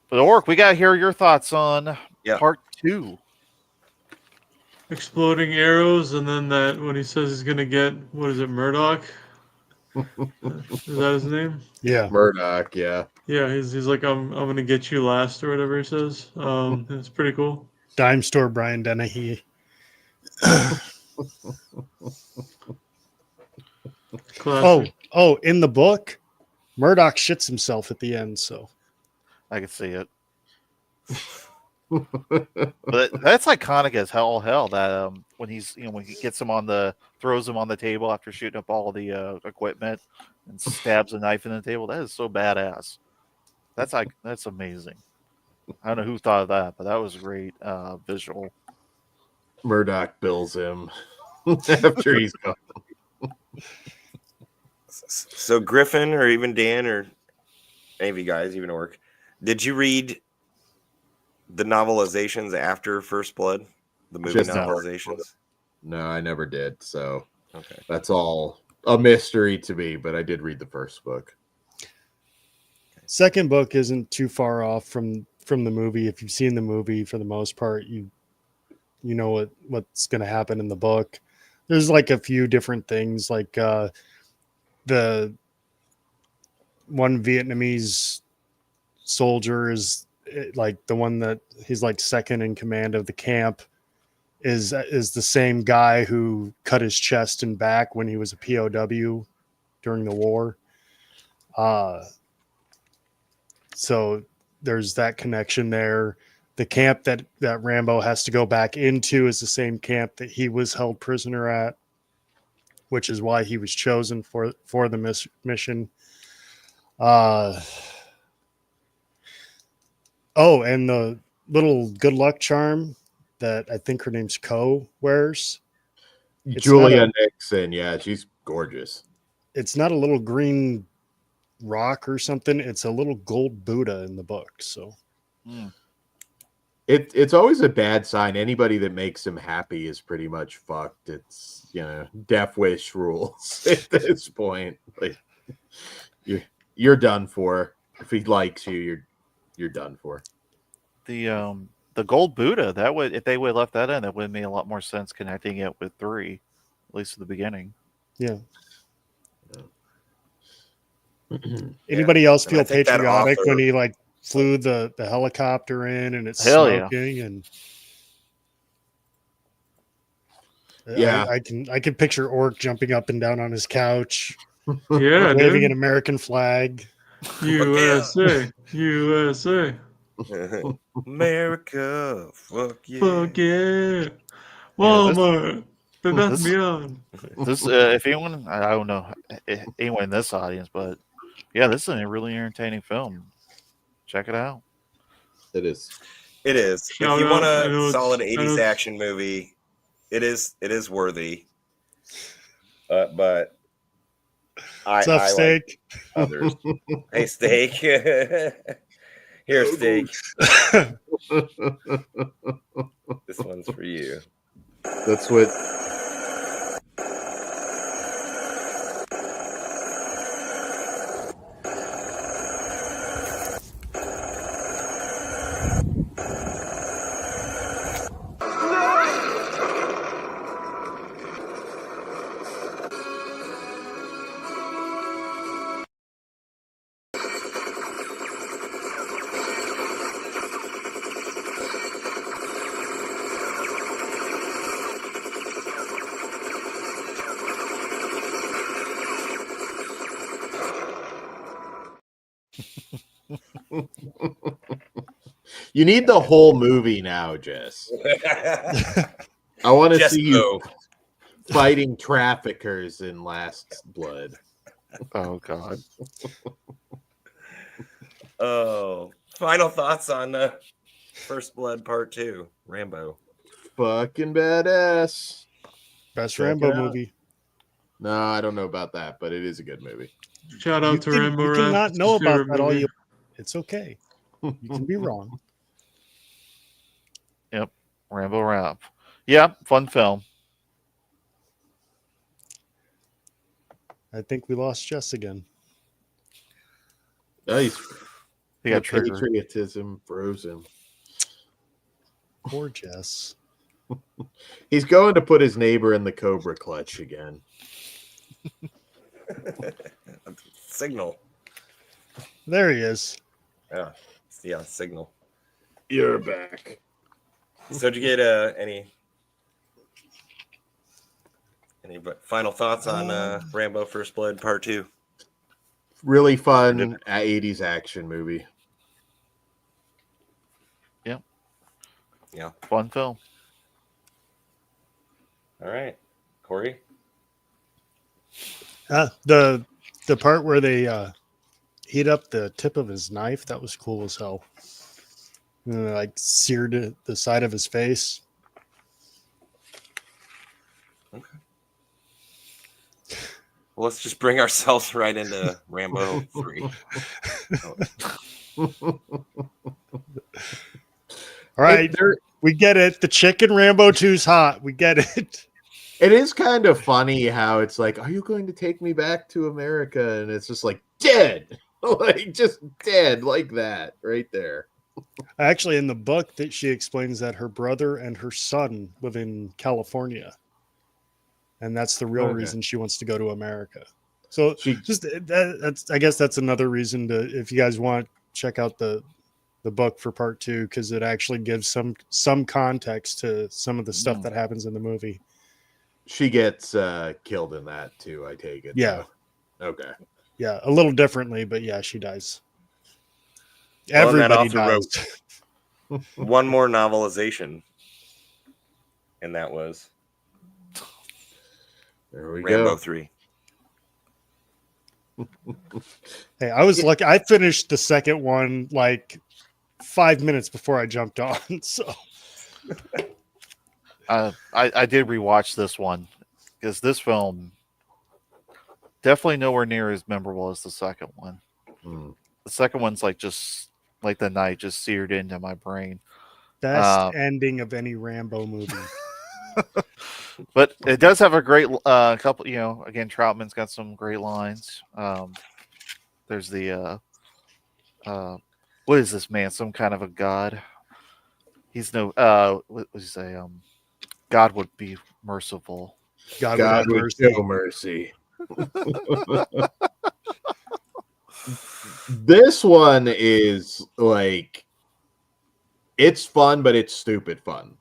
But Orc, we got to hear your thoughts on part 2. Exploding arrows, and then that when he says he's gonna get, what is it, Murdoch? Is that his name? Yeah, Murdoch. Yeah, Yeah, he's like, I'm gonna get you last, or whatever he says. It's pretty cool. Dime Store Brian Dennehy. Classic. Oh, in the book, Murdoch shits himself at the end, so I can see it. But that's iconic as hell. That when he's when he gets him throws him on the table after shooting up all the equipment and stabs a knife in the table. That is so badass. That's amazing. I don't know who thought of that, but that was a great visual. Murdoch bills him after he's gone. So Griffin, or even Dan, or any of you guys, even Orc, did you read the novelizations after First Blood? The movie Just novelizations? No, I never did. So Okay. That's all a mystery to me, but I did read the first book. Second book isn't too far off from the movie. If you've seen the movie, for the most part, you know what's going to happen in the book. There's like a few different things, like the one Vietnamese soldier is like the one that he's like second in command of the camp is the same guy who cut his chest and back when he was a POW during the war. So there's that connection there. The camp that Rambo has to go back into is the same camp that he was held prisoner at, which is why he was chosen for the mission. Oh, and the little good luck charm that I think her name's Ko wears. Julia Nixon, yeah, she's gorgeous. It's not a little green rock or something. It's a little gold Buddha in the book. So it's always a bad sign. Anybody that makes him happy is pretty much fucked. It's, death wish rules at this point. Like you're done for. If he likes you, you're done for. The gold Buddha, that would, if they would have left that in, that would make a lot more sense connecting it with 3, at least at the beginning. Yeah. Anybody else feel patriotic when he like flew the helicopter in and it's smoking and yeah, I can picture Orc jumping up and down on his couch, waving an American flag. USA, USA. America, fuck yeah. Fuck yeah. Walmart. Bed Bath & Beyond. This, if anyone, I don't know anyone in this audience, but yeah, this is a really entertaining film. Check it out. It is. It is. Shout if you out, want a solid 80s action movie, it is worthy. But I Steak? Like others. Hey, Steak. Here, Steak. This one's for you. That's what. You need the whole movie now, Jess. I want to see you fighting traffickers in Last Blood. Oh, God. Oh, final thoughts on First Blood Part 2, Rambo. Fucking badass. Best Rambo movie. No, I don't know about that, but it is a good movie. Shout out to Rambo. You cannot know about that all you. It's okay. You can be wrong. Yep, Rambo Rap. Yeah, fun film. I think we lost Jess again. Nice. He got triggered. Patriotism frozen. Poor Jess. He's going to put his neighbor in the Cobra clutch again. Signal. There he is. Yeah, Signal. You're back. So did you get any final thoughts on Rambo First Blood Part 2? Really fun 80s action movie. Yep. Yeah. Fun film. All right. Kory? The part where they heat up the tip of his knife, that was cool as hell. Like seared the side of his face. Okay. Well, let's just bring ourselves right into Rambo 3. All right, we get it. The chicken Rambo 2's hot. We get it. It is kind of funny how it's like, are you going to take me back to America? And it's just like dead, like just dead like that right there. Actually, in the book, that she explains that her brother and her son live in California, and that's the real Okay. reason she wants to go to America. So She that's I guess that's another reason to, if you guys want, check out the book for part 2, because it actually gives some context to some of the stuff that happens in the movie. She gets killed in that too, I take it. Yeah. Though. Okay. Yeah, a little differently, but yeah, she dies. Well, and that Everybody author dies. wrote one more novelization, and that was There we Rambo go. 3. Hey, I was lucky. I finished the second one like 5 minutes before I jumped on. So I did rewatch this one because this film definitely nowhere near as memorable as the second one. The second one's like just like the night just seared into my brain. best ending of any Rambo movie. But it does have a great couple. Again, Troutman's got some great lines. There's the what is this man? Some kind of a god? He's no what was he say? God would be merciful. God God would have would mercy. show mercy. This one is like, it's fun, but it's stupid fun.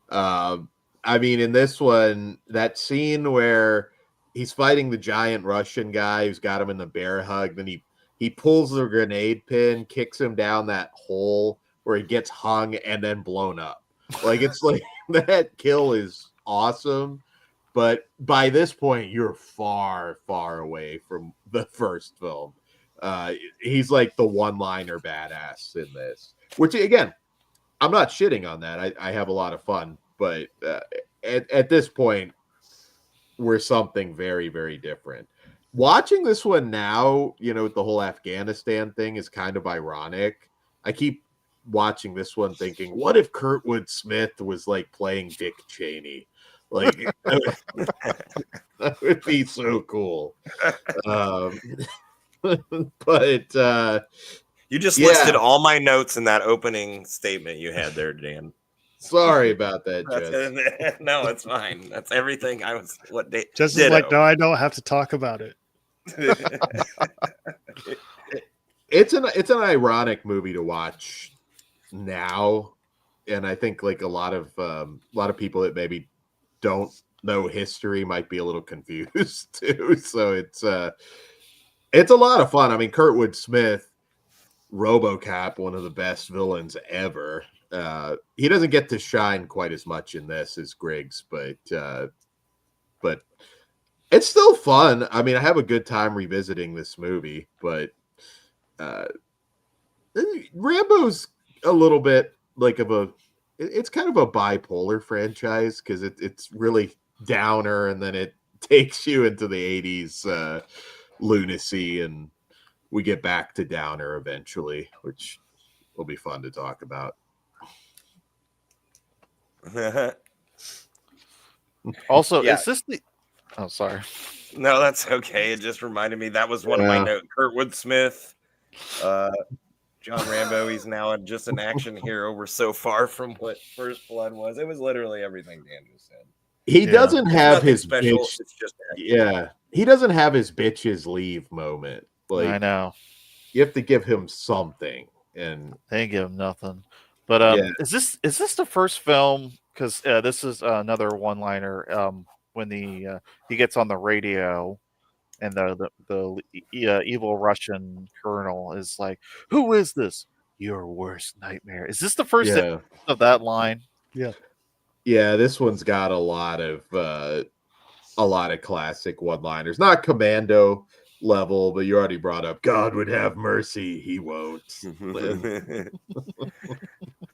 I mean, in this one, that scene where he's fighting the giant Russian guy who's got him in the bear hug, then he pulls the grenade pin, kicks him down that hole where he gets hung and then blown up. Like, it's like that kill is awesome. But by this point, you're far, far away from the first film. He's like the one-liner badass in this, which again, I'm not shitting on that. I have a lot of fun, but at this point, we're something very, very different. Watching this one now, with the whole Afghanistan thing is kind of ironic. I keep watching this one thinking, what if Kurtwood Smith was like playing Dick Cheney? Like, that would be so cool. But You just listed all my notes in that opening statement you had there, Dan. Sorry about that, Jess. No, it's fine. That's everything I was. What day? Just is like, no, I don't have to talk about it. It's an ironic movie to watch now, and I think like a lot of people that maybe don't know history might be a little confused too. So it's a lot of fun. I mean, Kurtwood Smith, RoboCop, one of the best villains ever. He doesn't get to shine quite as much in this as Griggs, but it's still fun. I mean, I have a good time revisiting this movie, but Rambo's a little bit like it's kind of a bipolar franchise because it's really downer, and then it takes you into the 80s lunacy, and we get back to downer eventually, which will be fun to talk about. Also, Yeah. is this the? Oh, sorry. No, that's okay. It just reminded me that was one of my notes. Kurtwood Smith, John Rambo. He's now just an action hero. We're so far from what First Blood was. It was literally everything Dan just said. He doesn't have his special. bitch. It's just he doesn't have his bitches leave moment. Like, I know. You have to give him something, and they ain't give him nothing. But is this the first film? Because this is another one-liner. When he gets on the radio, and the evil Russian colonel is like, "Who is this? Your worst nightmare." Is this the first of that line? Yeah. This one's got a lot of classic one-liners. Not Commando level, but you already brought up God would have mercy, he won't.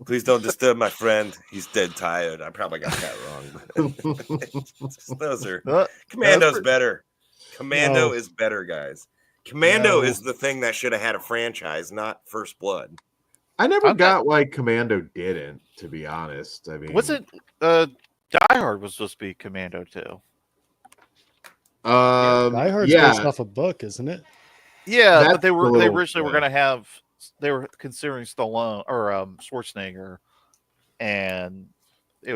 Please don't disturb my friend. He's dead tired. I probably got that wrong. Those are Commando's better. Commando is better, guys. Commando is the thing that should have had a franchise, not First Blood. I never got why Commando didn't, to be honest. I mean, was it Die Hard was supposed to be Commando too? Die Hard's based off a book, isn't it? Yeah, That's but they a little- originally were going to have, they were considering Stallone or Schwarzenegger, and there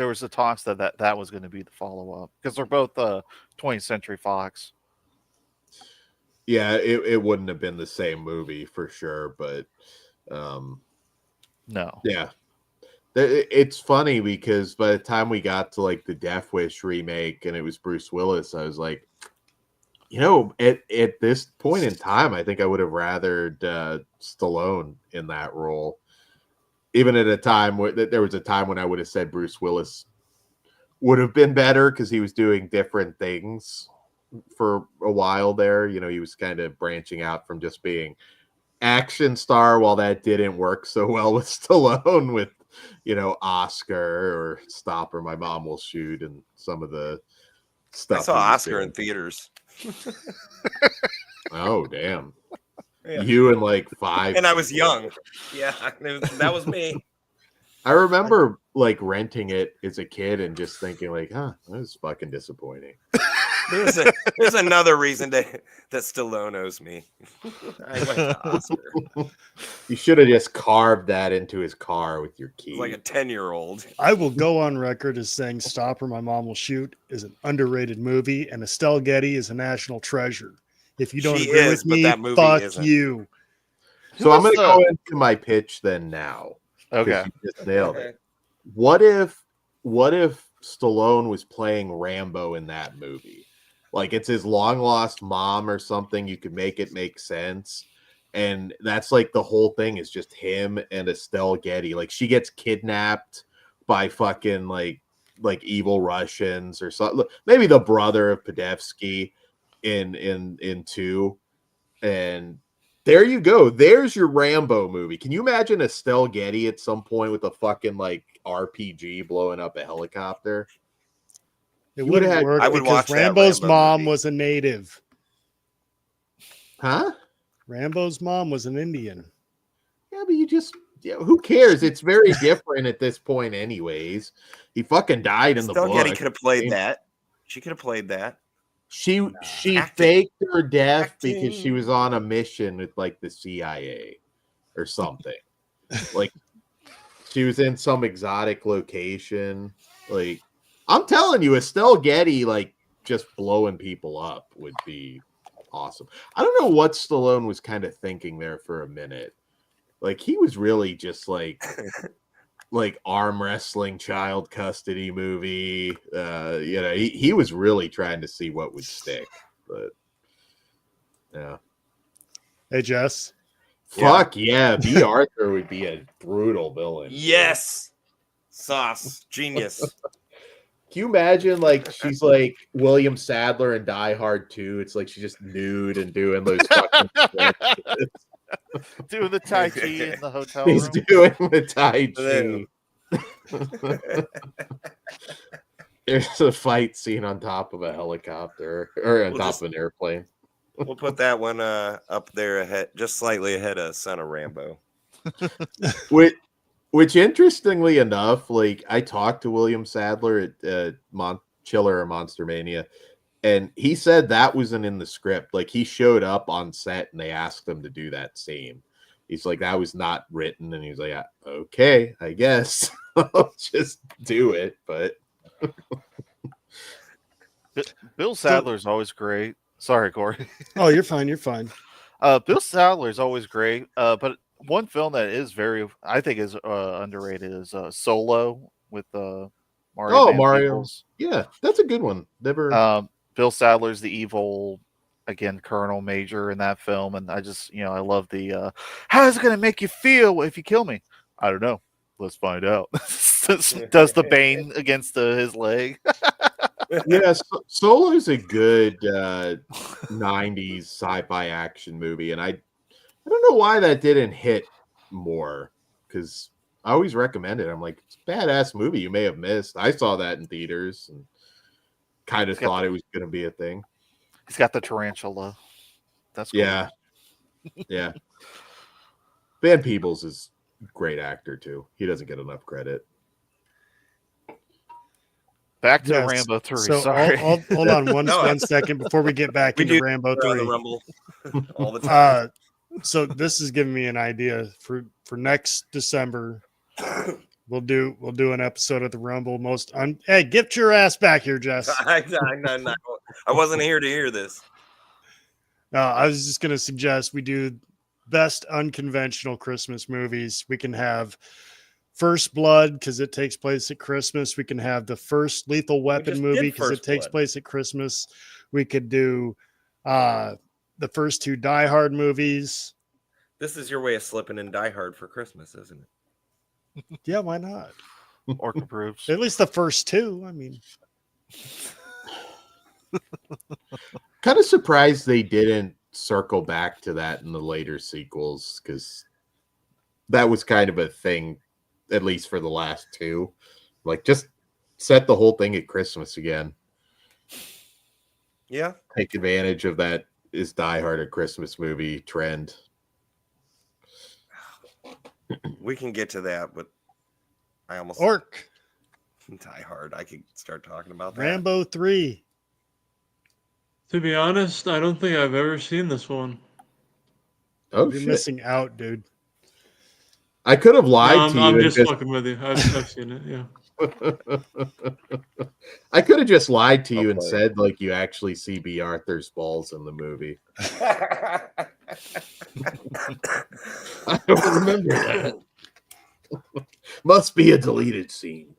was the talks that was going to be the follow up because they're both 20th Century Fox. Yeah, it wouldn't have been the same movie for sure, but No. yeah. It's funny because by the time we got to like the Death Wish remake and it was Bruce Willis, I was like, at this point in time, I think I would have rathered Stallone in that role. Even at a time where there was a time when I would have said Bruce Willis would have been better because he was doing different things for a while there. He was kind of branching out from just being action star, while that didn't work so well with Stallone with Oscar or Stop or My Mom Will Shoot and some of the stuff. I saw Oscar in theaters. Oh damn. Yeah. You and like 5 and I was young. Yeah, that was me. I remember like renting it as a kid and just thinking like, that was fucking disappointing. There's another reason that Stallone owes me. I went to Oscar. You should have just carved that into his car with your key. Like a 10-year-old. I will go on record as saying Stop or My Mom Will Shoot is an underrated movie, and Estelle Getty is a national treasure. If you don't agree with me, that movie fuck isn't. you. So I'm going to go into my pitch then now. Okay. You just nailed it. What if Stallone was playing Rambo in that movie? Like it's his long lost mom or something. You could make it make sense. And that's like the whole thing is just him and Estelle Getty. Like she gets kidnapped by fucking like evil Russians or something. Maybe the brother of Podevsky in 2. And there you go. There's your Rambo movie. Can you imagine Estelle Getty at some point with a fucking like RPG blowing up a helicopter? It wouldn't work I would because watch that Rambo's Rambo mom movie. was a native. Huh? Rambo's mom was an Indian. Yeah, but who cares? It's very different at this point anyways. He fucking died in the book. Getty could have played that. She could have played that. She Acting. faked her death Acting. because she was on a mission with like the CIA or something. Like she was in some exotic location. Like I'm telling you, Estelle Getty like just blowing people up would be awesome. I don't know what Stallone was kind of thinking there for a minute. Like he was really just like arm wrestling child custody movie. He was really trying to see what would stick. But yeah. Hey Jess. Fuck yeah. B. Arthur would be a brutal villain. Yes. Sauce. Genius. Can you imagine like she's like William Sadler in Die Hard 2? It's like she's just nude and doing those fucking doing the Tai Chi in the hotel He's room. doing the Tai Chi. There's a fight scene on top of a helicopter or on top of an airplane. We'll put that one up there ahead, just slightly ahead of Son of Rambo. Which interestingly enough, like I talked to William Sadler at Chiller or Monster Mania, and he said that wasn't in the script. Like he showed up on set and they asked him to do that scene. He's like, that was not written, and he's like, okay, I guess I'll just do it. But Bill Sadler's always great. Sorry, Kory. Oh, you're fine. You're fine. Bill Sadler's always great. But one film that is I think is underrated is Solo with Mario. Mario. Peoples. Yeah, that's a good one. Never. Bill Sadler's the evil, again, Colonel Major in that film, and I just, I love the. How is it going to make you feel if you kill me? I don't know. Let's find out. Does the Bane against his leg? Yeah, Solo's a good 90s sci-fi action movie, and I don't know why that didn't hit more, because I always recommend it. I'm like, it's a badass movie you may have missed. I saw that in theaters and kind of thought it was going to be a thing. He's got the tarantula. That's cool. Yeah. Yeah. Van Peebles is a great actor, too. He doesn't get enough credit. back to Yes. Rambo 3. So Sorry. hold on one No, second before we get back we into do Rambo on the 3. Rumble all the time. So this is giving me an idea for next December. We'll do an episode of the Rumble Hey, get your ass back here, Jess. I wasn't here to hear this. I was just gonna suggest we do best unconventional Christmas movies. We can have First Blood because it takes place at Christmas. We can have the first Lethal Weapon just movie did because it First takes Blood. place at Christmas. We could do the first 2 Die Hard movies. This is your way of slipping in Die Hard for Christmas, isn't it? Yeah, why not? Orc approves. At least the first 2. I mean, Kind of surprised they didn't circle back to that in the later sequels, because that was kind of a thing, at least for the last 2. Like, just set the whole thing at Christmas again. Yeah. Take advantage of that is Die Hard a Christmas movie trend. We can get to that, but I almost Orc, Die Hard. I could start talking about that. Rambo 3. To be honest, I don't think I've ever seen this one. Oh, You're shit. missing out, dude. I could have lied No, to you. I'm and just fucking with you. I've seen it. Yeah. I could have just lied to you and Okay. said, like, you actually see B. Arthur's balls in the movie. I don't remember that. Must be a deleted scene.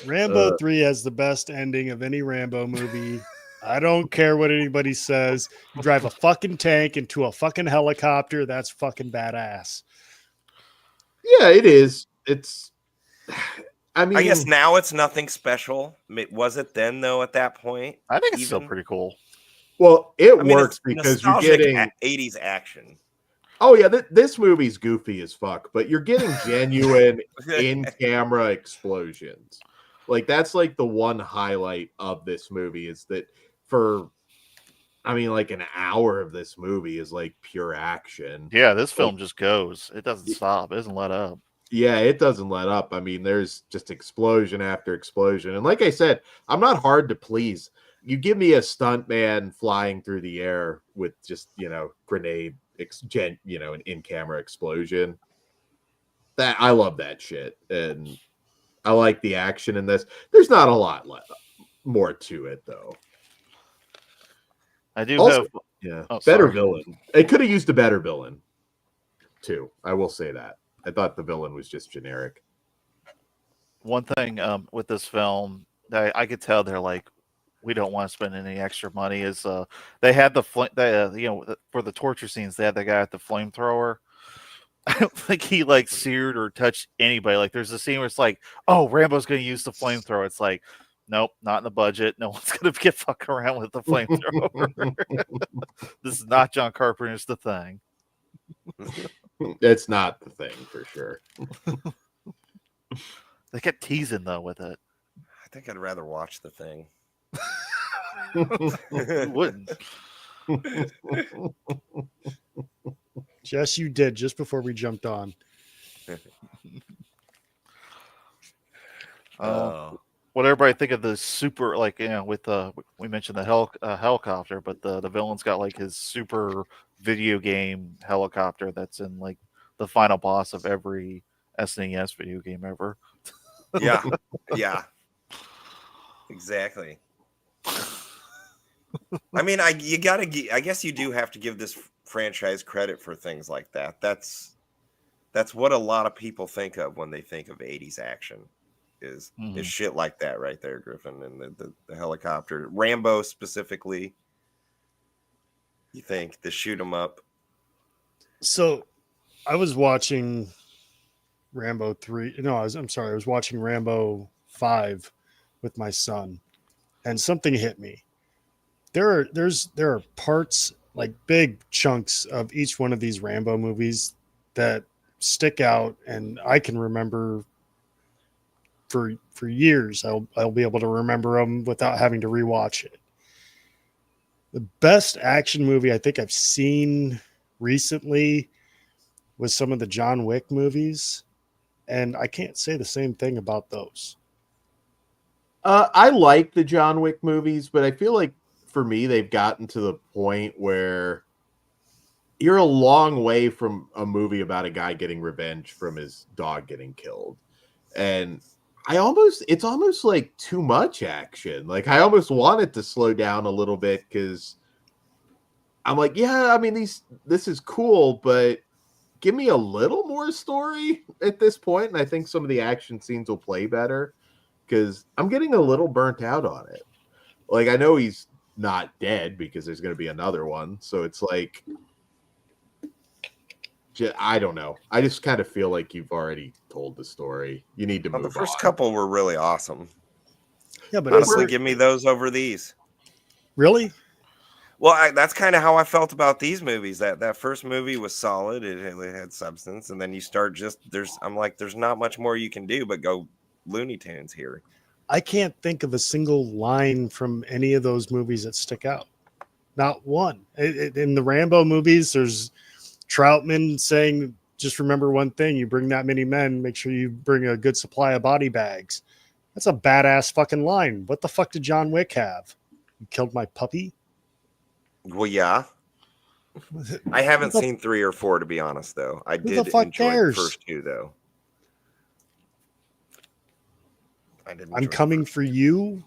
Rambo 3 has the best ending of any Rambo movie. I don't care what anybody says. You drive a fucking tank into a fucking helicopter. That's fucking badass. Yeah, it is. It's, I mean, I guess now it's nothing special. Was it then, though, at that point? I think it's still Even? pretty cool. well, it I mean, works it's because you're nostalgic getting. 80s action. Oh yeah, this movie's goofy as fuck, but you're getting genuine in-camera explosions. Like, that's like the one highlight of this movie is that like an hour of this movie is like pure action. Yeah, this film just goes. It doesn't stop. It doesn't let up. Yeah, it doesn't let up. I mean, there's just explosion after explosion. And like I said, I'm not hard to please. You give me a stunt man flying through the air with just, grenade, an in-camera explosion. That I love that shit. And I like the action in this. There's not a lot more to it, though. I do Also, have. yeah, Oh, better sorry. villain. It could have used a better villain, too. I will say that. I thought the villain was just generic. One thing with this film that I could tell they're like, we don't want to spend any extra money. Is they had for the torture scenes they had the guy at the flamethrower. I don't think he like seared or touched anybody. Like, there's a scene where it's like, oh, Rambo's going to use the flamethrower. It's like, nope, not in the budget. No one's going to get fucking around with the flamethrower. This is not John Carpenter's The Thing. It's not the thing for sure. They kept teasing though with it. I think I'd rather watch The Thing. Who wouldn't? Jess, you did just before we jumped on. What everybody think of the super, like, with we mentioned the helicopter, but the villain's got like his super video game helicopter that's in like the final boss of every SNES video game ever. Yeah. Yeah. Exactly. I mean, I guess you do have to give this franchise credit for things like that. That's what a lot of people think of when they think of 80s action is shit like that right there, Griffin, and the helicopter. Rambo specifically. You think the shoot 'em up. So I was watching Rambo 3. No, I was watching Rambo 5 with my son, and something hit me. There are parts, like big chunks of each one of these Rambo movies that stick out, and I can remember for years. I'll be able to remember them without having to rewatch it. The best action movie I think I've seen recently was some of the John Wick movies. and I can't say the same thing about those. I like the John Wick movies, but I feel like for me, they've gotten to the point where you're a long way from a movie about a guy getting revenge from his dog getting killed. And it's almost like too much action. Like I almost want it to slow down a little bit because I'm like, yeah, I mean, this is cool, but give me a little more story at this point. And I think some of the action scenes will play better because I'm getting a little burnt out on it. Like I know he's not dead because there's going to be another one. So it's like, I don't know. I just kind of feel like you've already told the story. You need to move on. The first couple were really awesome. Yeah, but Honestly, give me those over these. Really? Well, that's kind of how I felt about these movies. That first movie was solid. It had substance, and then you start I'm like, there's not much more you can do but go Looney Tunes here. I can't think of a single line from any of those movies that stick out. Not one. In the Rambo movies, there's Troutman saying, just remember one thing, you bring that many men, make sure you bring a good supply of body bags. That's a badass fucking line. What the fuck did John Wick have? You killed my puppy? Well, yeah. I haven't seen 3 or 4, to be honest, though. I did enjoy the first 2, though. I'm coming for you.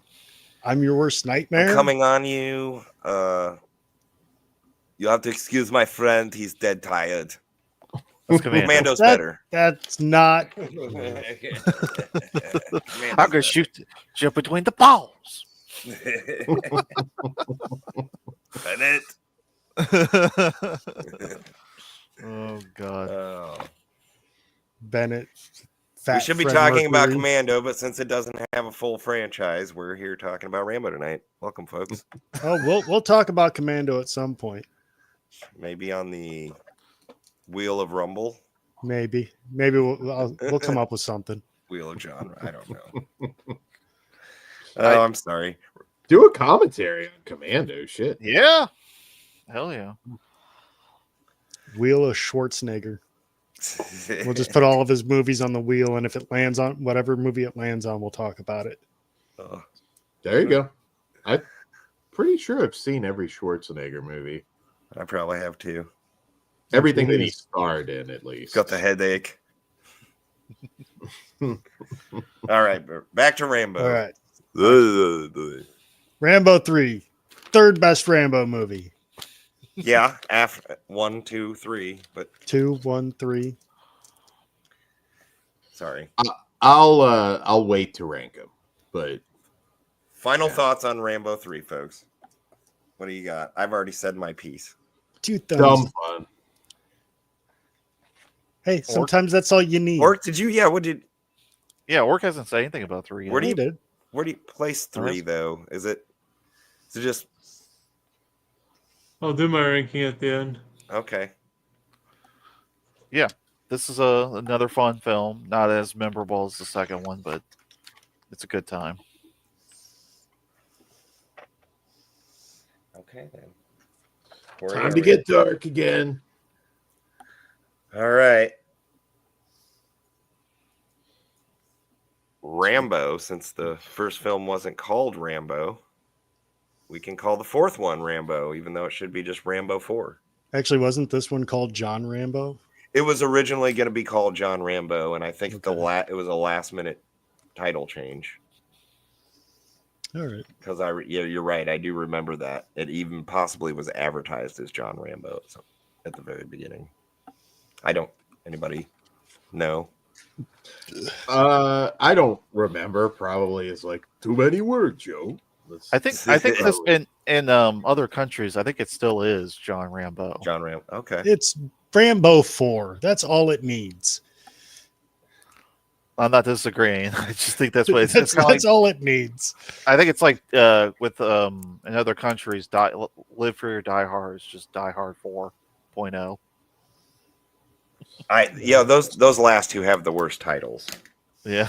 I'm your worst nightmare. I'm coming on you. You'll have to excuse my friend. He's dead tired. Commando's better. That's not. I'm going to shoot you between the balls. Bennett. Oh, God. Oh. Bennett. We should be talking about Commando, but since it doesn't have a full franchise, we're here talking about Rambo tonight. Welcome, folks. Oh, we'll talk about Commando at some point. Maybe on the Wheel of Rumble. Maybe we'll come up with something. Wheel of genre. I don't know. I'm sorry. Do a commentary on Commando. Shit. Yeah. Hell yeah. Wheel of Schwarzenegger. We'll just put all of his movies on the wheel, and if it lands on whatever movie it lands on, we'll talk about it. There you go. I'm pretty sure I've seen every Schwarzenegger movie. I probably have too. Everything that he starred in, at least. Got the headache. All right, back to Rambo. All right. Rambo 3, third best Rambo movie. Yeah, after 1, 2, 3, but 2, 1, 3. Sorry. I'll wait to rank them, but final thoughts on Rambo 3, folks. What do you got? I've already said my piece. 2 thumbs. Dumb fun. Hey, sometimes that's all you need. Orc, did you? Yeah, what did? Yeah, Orc hasn't said anything about 3 yet. Where do you place 3 though? Is it just? I'll do my ranking at the end. Okay. Yeah, this is another fun film. Not as memorable as the second one, but it's a good time. Okay then. Time to get dark again. All right. Rambo, since the first film wasn't called Rambo, we can call the fourth one Rambo, even though it should be just Rambo 4. Actually, wasn't this one called John Rambo? It was originally going to be called John Rambo, and I think it was a last-minute title change. All right. Because you're right. I do remember that. It even possibly was advertised as John Rambo at the very beginning. Anybody know? I don't remember. Probably is like too many words, Joe. I think this in other countries, I think it still is John Rambo. John Rambo. Okay. It's Rambo 4. That's all it needs. I'm not disagreeing. I just think that's what it's. That's all it needs. I think it's like with in other countries, Live Free or Die Hard is just Die Hard 4.0. Those last two have the worst titles. Yeah.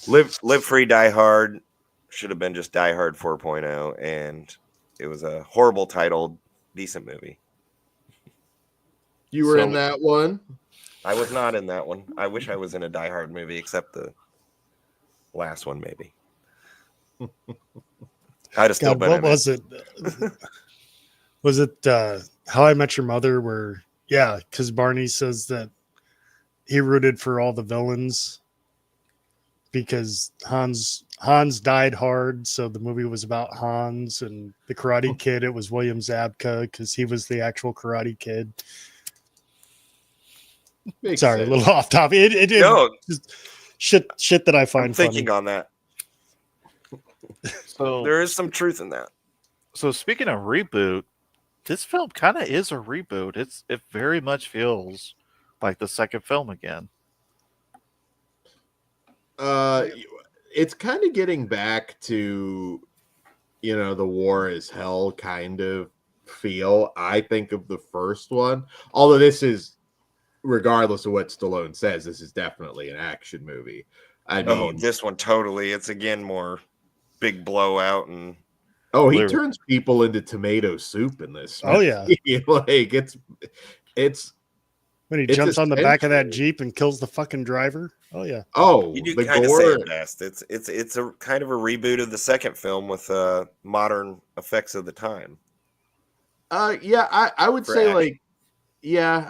Live Free, Die Hard should have been just Die Hard 4.0, and it was a horrible titled, decent movie. You were in that one? I was not in that one. I wish I was in a Die Hard movie, except the last one, maybe. I'd have still God, been what in was it? Was it How I Met Your Mother? Where, yeah, because Barney says that he rooted for all the villains because Hans died hard, so the movie was about Hans, and the Karate Kid, it was William Zabka because he was the actual Karate Kid. Makes Sorry, sense. a little off topic. It No, just shit that I find I'm thinking funny. on that. So There is some truth in that. So speaking of reboot, this film kind of is a reboot. It very much feels like the second film again. It's kind of getting back to, the war is hell kind of feel. I think of the first one, although this is, regardless of what Stallone says, this is definitely an action movie. I mean, This one totally. It's again more big blowout and he Literally. turns people into tomato soup in this. Oh, yeah. Like it's When he It's jumps on the back of that essentially- Jeep and kills the fucking driver. Oh, yeah. you do the kind of say gore. it best. It's a kind of a reboot of the second film with modern effects of the time. Yeah, I would For say action.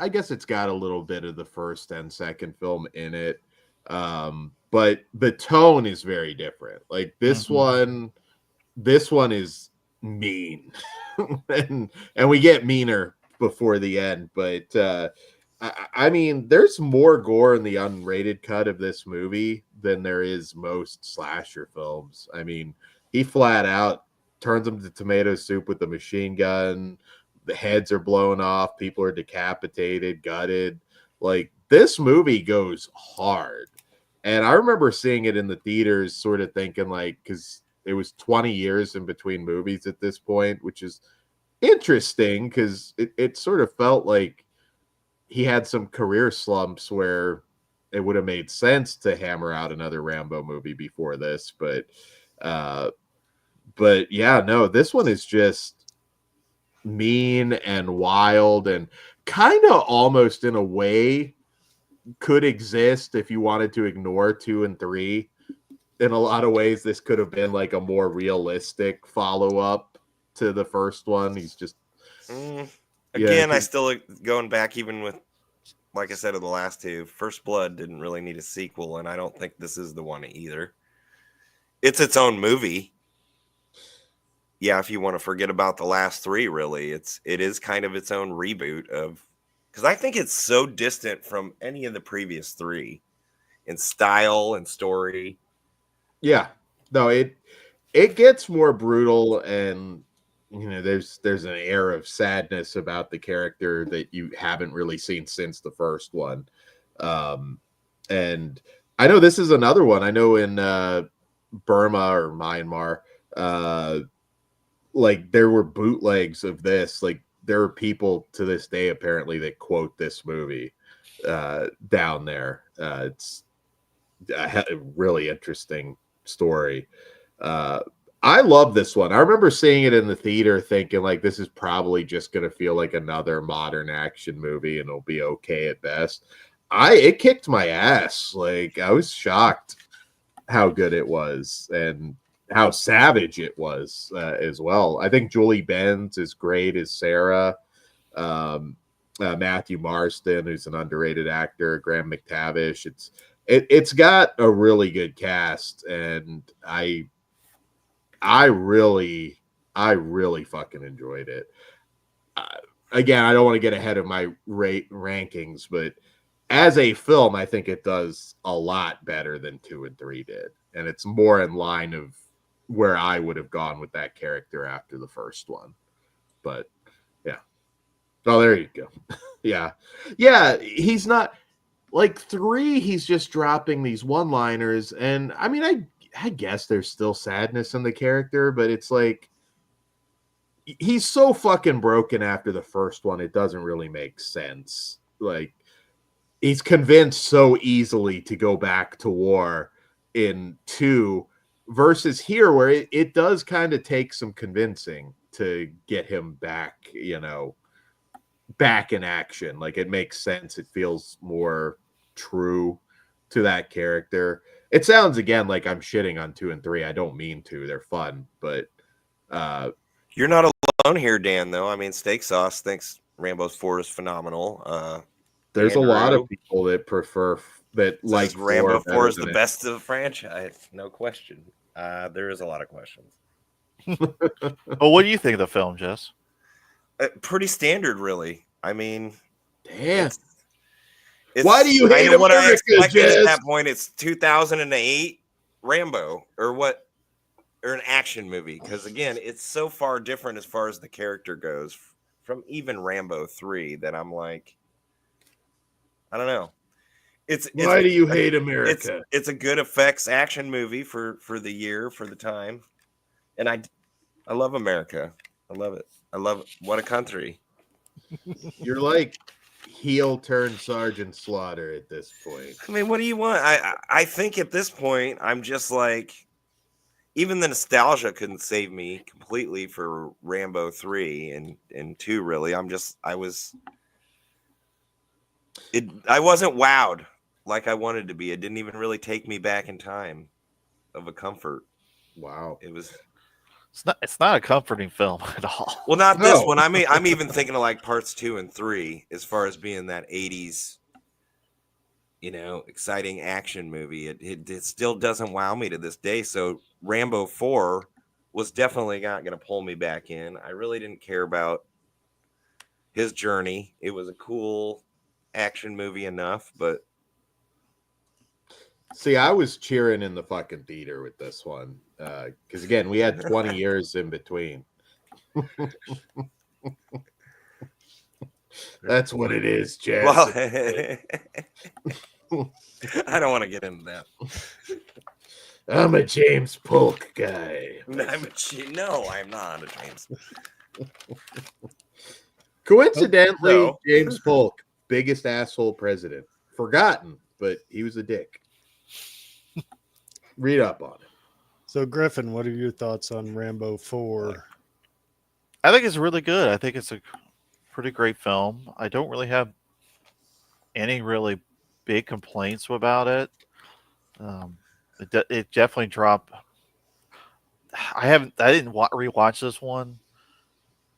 I guess it's got a little bit of the first and second film in it. But the tone is very different. Like this one is mean. and we get meaner before the end, but I mean, there's more gore in the unrated cut of this movie than there is most slasher films. I mean, he flat out turns them to tomato soup with a machine gun. The heads are blown off. People are decapitated, gutted. Like, this movie goes hard. And I remember seeing it in the theaters, sort of thinking, like, because it was 20 years in between movies at this point, which is interesting because it sort of felt like he had some career slumps where it would have made sense to hammer out another Rambo movie before this, but yeah, no, this one is just mean and wild and kind of almost in a way could exist if you wanted to ignore 2 and 3. In a lot of ways, this could have been like a more realistic follow-up to the first one. He's just Again, I still going back even with, like I said, of the last two. First Blood didn't really need a sequel, and I don't think this is the one either. It's its own movie. Yeah, if you want to forget about the last 3, really, it is kind of its own reboot of, because I think it's so distant from any of the previous 3 in style and story. Yeah, no, it gets more brutal, and there's an air of sadness about the character that you haven't really seen since the first one. And I know this is another one. I know in Burma or Myanmar, like there were bootlegs of this. Like there are people to this day apparently that quote this movie down there. It's a really interesting story. I love this one. I remember seeing it in the theater thinking like this is probably just going to feel like another modern action movie and it'll be okay at best. It kicked my ass. Like I was shocked how good it was and how savage it was as well. I think Julie Benz is great as Sarah. Matthew Marston, who's an underrated actor, Graham McTavish. It's got a really good cast, and I really fucking enjoyed it. Again, I don't want to get ahead of my rankings, but as a film, I think it does a lot better than 2 and 3 did, and it's more in line of where I would have gone with that character after the first one. But yeah, oh, there you go. yeah, he's not like 3. He's just dropping these one-liners, and I mean, I guess there's still sadness in the character, but it's like he's so fucking broken after the first one, it doesn't really make sense. Like he's convinced so easily to go back to war in 2 versus here where it does kind of take some convincing to get him back, back in action. Like, it makes sense. It feels more true to that character. It sounds again like I'm shitting on 2 and 3. I don't mean to. They're fun, but You're not alone here, Dan. Though I mean, Steak Sauce thinks Rambo's 4 is phenomenal. there's a lot Andrew of people that prefer that like says Rambo 4 better is the than best of the franchise. No question. There is a lot of questions. Well, what do you think of the film, Jess? Pretty standard, really. I mean, Damn. it's Why do you hate kind of what I America, expected at Jess? that point. It's 2008 Rambo, or an action movie. Because again, it's so far different as far as the character goes from even Rambo 3 that I'm like, I don't know. Why do you hate America? It's a good effects action movie for the year, for the time, and I love America. I love it. I love it. What a country. You're like heel turn Sergeant Slaughter at this point. I mean, what do you want? I think at this point, I'm just like, even the nostalgia couldn't save me completely for Rambo 3 and 2, really. I wasn't wowed like I wanted to be. It didn't even really take me back in time of a comfort. Wow. It was... It's not a comforting film at all. Well, not this one. I mean, I'm even thinking of like parts 2 and 3 as far as being that 80s, exciting action movie. It still doesn't wow me to this day. So Rambo 4 was definitely not going to pull me back in. I really didn't care about his journey. It was a cool action movie enough, but see, I was cheering in the fucking theater with this one because again, we had 20 years in between. That's what it is, Jess. Well, I don't want to get into that. I'm a James Polk guy. No, I'm not a James. Coincidentally, No. James Polk, biggest asshole president. Forgotten, but he was a dick. Read up on it. So, Griffin, what are your thoughts on Rambo 4? I think it's really good. I think it's a pretty great film. I don't really have any really big complaints about it. It definitely dropped. I didn't rewatch this one,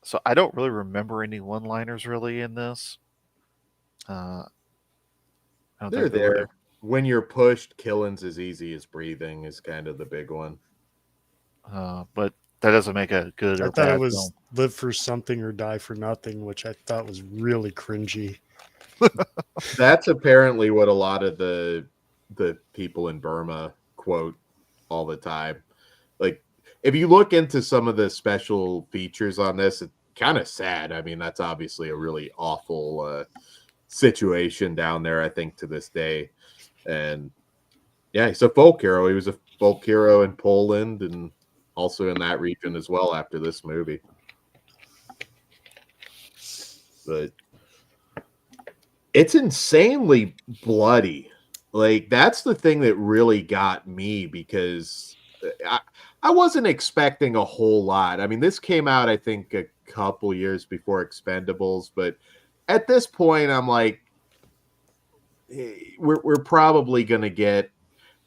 so I don't really remember any one-liners really in this. I don't They're think they there. were- When you're pushed, killing's as easy as breathing is kind of the big one. but that doesn't make a good I or thought bad it was film. Live for Something or Die for Nothing, which I thought was really cringy. That's apparently what a lot of the people in Burma quote all the time. Like, if you look into some of the special features on this, it's kind of sad. I mean, that's obviously a really awful situation down there, I think, to this day. And yeah, he's a folk hero. He was a folk hero in Poland and also in that region as well after this movie. But it's insanely bloody. Like, that's the thing that really got me, because I wasn't expecting a whole lot. I mean, this came out, I think, a couple years before Expendables, but at this point, I'm like, we're probably going to get...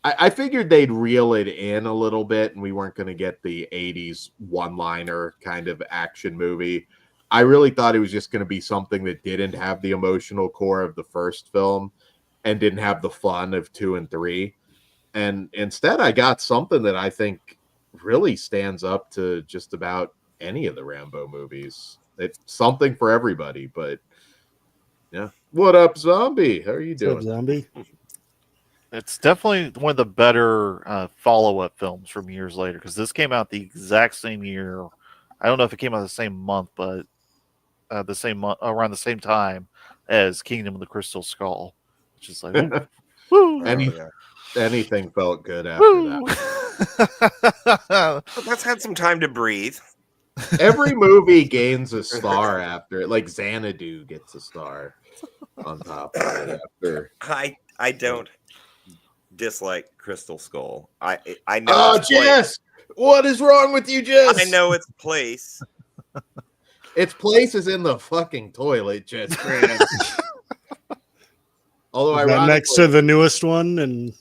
I figured they'd reel it in a little bit and we weren't going to get the 80s one-liner kind of action movie. I really thought it was just going to be something that didn't have the emotional core of the first film and didn't have the fun of 2 and 3. And instead, I got something that I think really stands up to just about any of the Rambo movies. It's something for everybody, but yeah. What up, Zombie? How are you What's up, doing? Zombie? It's definitely one of the better follow-up films from years later, because this came out the exact same year. I don't know if it came out the same month, but the same month, around the same time as Kingdom of the Crystal Skull, which is like, woo, Anything felt good after woo. that. But that's had some time to breathe. Every movie gains a star after it. Like Xanadu gets a star on top of it after. I don't dislike Crystal Skull. I know. Oh, its place. Jess! What is wrong with you, Jess? I know its place. Its place is in the fucking toilet, just man. Although Is that next to ironically, the newest one, and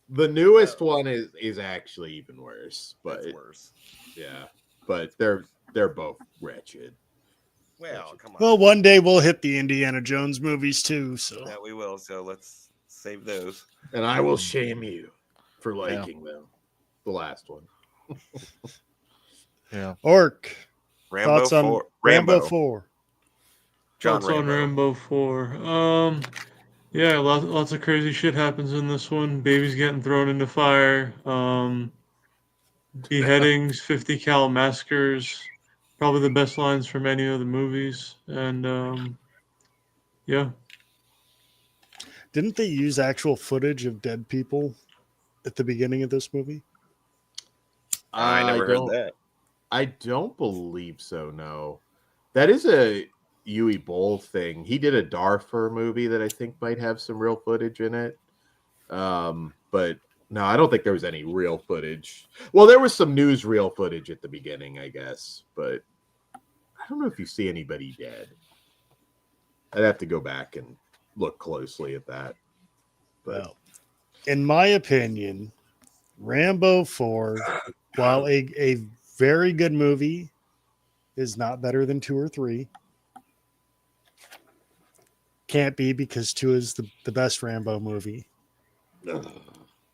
the newest one is actually even worse. But It's worse. yeah, but they're both wretched. Well, come on. well, one day we'll hit the Indiana Jones movies too. So That we will. So let's save those. And I will shame you for liking them. The last one. Yeah. Orc, Rambo thoughts on 4. Rambo 4? John Thoughts on Rambo 4. Yeah, lots of crazy shit happens in this one. Babies getting thrown into fire. Beheadings, 50 cal massacres. Probably the best lines from any of the movies. And yeah. Didn't they use actual footage of dead people at the beginning of this movie? I never heard that. I don't believe so. No, that is a Yui Boll thing. He did a Darfur movie that I think might have some real footage in it. But no, I don't think there was any real footage. Well, there was some newsreel footage at the beginning, I guess, but I don't know if you see anybody dead. I'd have to go back and look closely at that. But Well, in my opinion, Rambo 4, while a very good movie, is not better than 2 or 3. Can't be, because 2 is the best Rambo movie.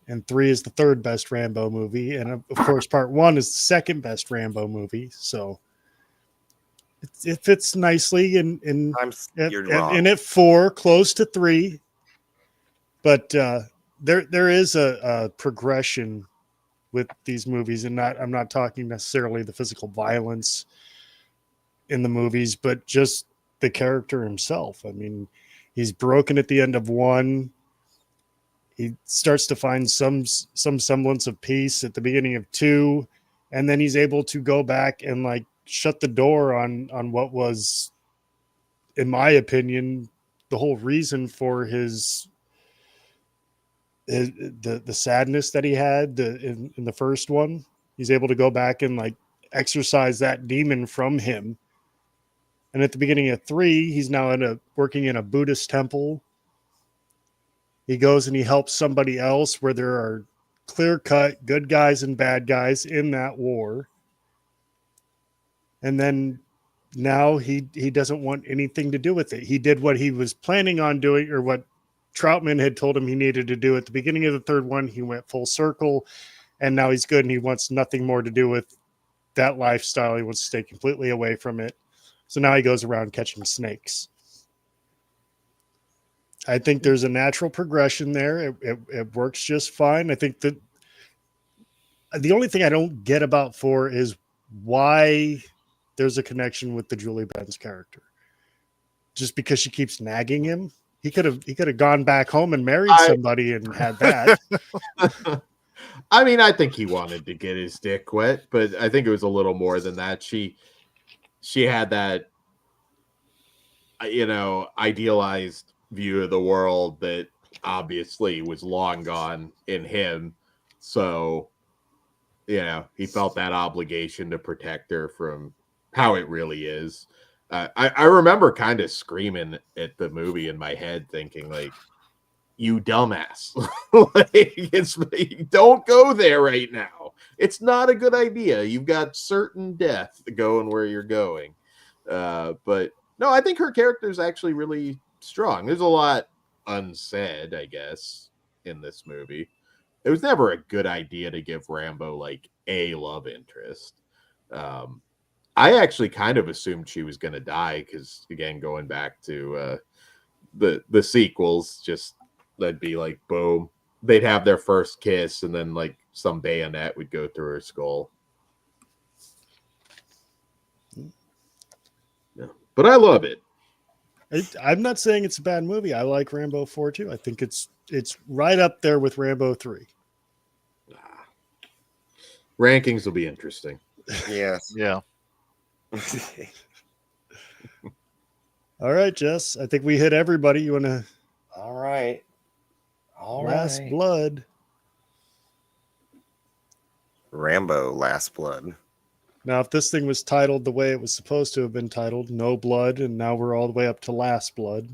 And 3 is the third best Rambo movie. And of course, part 1 is the second best Rambo movie. So it fits nicely You're wrong. and at 4, close to 3. But there is a progression with these movies, and I'm not talking necessarily the physical violence in the movies, but just the character himself. I mean, he's broken at the end of 1. He starts to find some semblance of peace at the beginning of 2, and then he's able to go back and like shut the door on what was, in my opinion, the whole reason for his the sadness that he had in the first one. He's able to go back and like exorcise that demon from him. And at the beginning of 3, he's now working in a Buddhist temple. He goes and he helps somebody else where there are clear-cut good guys and bad guys in that war. And then now he doesn't want anything to do with it. He did what he was planning on doing, or what Troutman had told him he needed to do at the beginning of the third one. He went full circle, and now he's good, and he wants nothing more to do with that lifestyle. He wants to stay completely away from it. So now he goes around catching snakes. I think there's a natural progression there. It works just fine. I think that the only thing I don't get about 4 is why there's a connection with the Julie Benz character. Just because she keeps nagging him. He could have gone back home and married somebody and had that. I mean, I think he wanted to get his dick wet, but I think it was a little more than that. She had that, idealized view of the world that obviously was long gone in him. So, he felt that obligation to protect her from how it really is. I remember kind of screaming at the movie in my head, thinking like, "You dumbass! Don't go there right now. It's not a good idea. You've got certain death going where you're going." But no, I think her character is actually really strong. There's a lot unsaid, I guess, in this movie. It was never a good idea to give Rambo like a love interest. I actually kind of assumed she was going to die because, again, going back to the sequels, just that'd be like, boom, they'd have their first kiss, and then like some bayonet would go through her skull. Yeah, but I love it. I'm not saying it's a bad movie. I like Rambo 4 too. I think it's right up there with Rambo 3. Rankings will be interesting. Yes. Yeah. All right, Jess. I think we hit everybody. You want to? All right. Last Blood. Rambo: Last Blood. Now, if this thing was titled the way it was supposed to have been titled, No Blood, and now we're all the way up to Last Blood.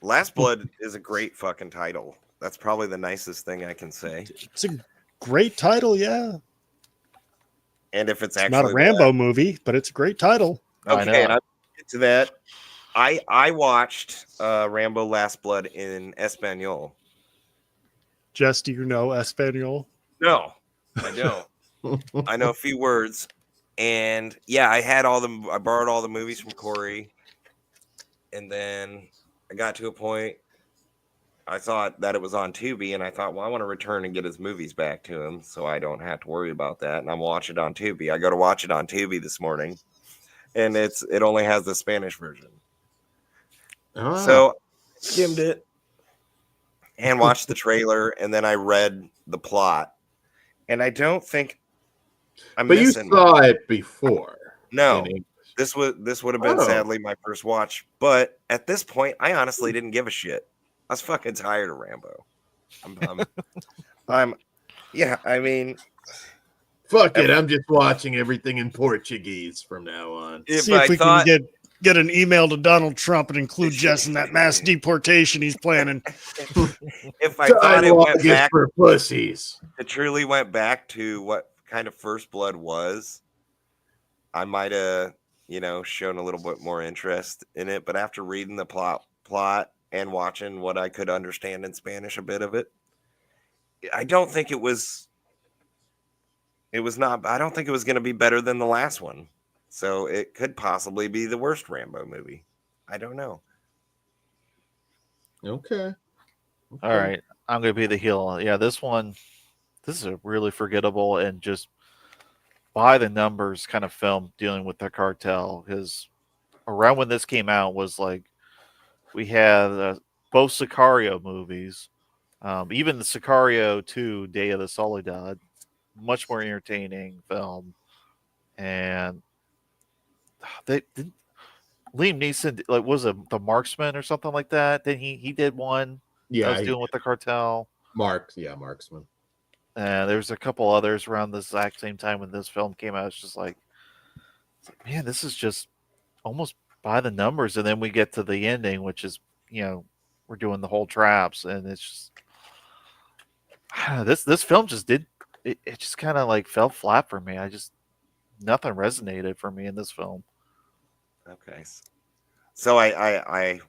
Last Blood is a great fucking title. That's probably the nicest thing I can say. It's a great title, yeah. And if it's It's actually not a Rambo movie, but it's a great title. I okay, and know. I'll get to that. I watched Rambo Last Blood in Espanol. Jess, do you know Espanol? No, I don't. I know a few words, and yeah, I borrowed all the movies from Kory, and then I got to a point. I thought that it was on Tubi, and I thought, well, I want to return and get his movies back to him, so I don't have to worry about that. And I'm watching it on Tubi. I go to watch it on Tubi this morning, and it only has the Spanish version. So I skimmed it and watched the trailer, and then I read the plot, and I don't think I'm But you missing. saw it before. No, in English. this would have been sadly my first watch, but at this point, I honestly didn't give a shit. I was fucking tired of Rambo. Yeah. I mean, Fuck it. I'm just watching everything in Portuguese from now on. See if we can get an email to Donald Trump and include Jess in that mass deportation he's planning. if I thought it went back for pussies, it truly went back to what kind of First Blood was, I might have, shown a little bit more interest in it. But after reading the plot and watching what I could understand in Spanish, a bit of it, I don't think it was I don't think it was going to be better than the last one. So it could possibly be the worst Rambo movie. I don't know. Okay. All right. I'm going to be the heel. Yeah, this is a really forgettable and just by the numbers kind of film dealing with the cartel. Because around when this came out was like, we had both Sicario movies, even the Sicario 2, Day of the Soledad, much more entertaining film. And they didn't. Liam Neeson was the Marksman or something like that. Then he did one. Yeah, I was dealing with the cartel. Marksman. There's a couple others around the exact same time when this film came out. It's just like, man, this is just almost by the numbers. And then we get to the ending, which is, we're doing the whole traps, and it's just this film just did it just kind of like fell flat for me. Nothing resonated for me in this film. Okay. So I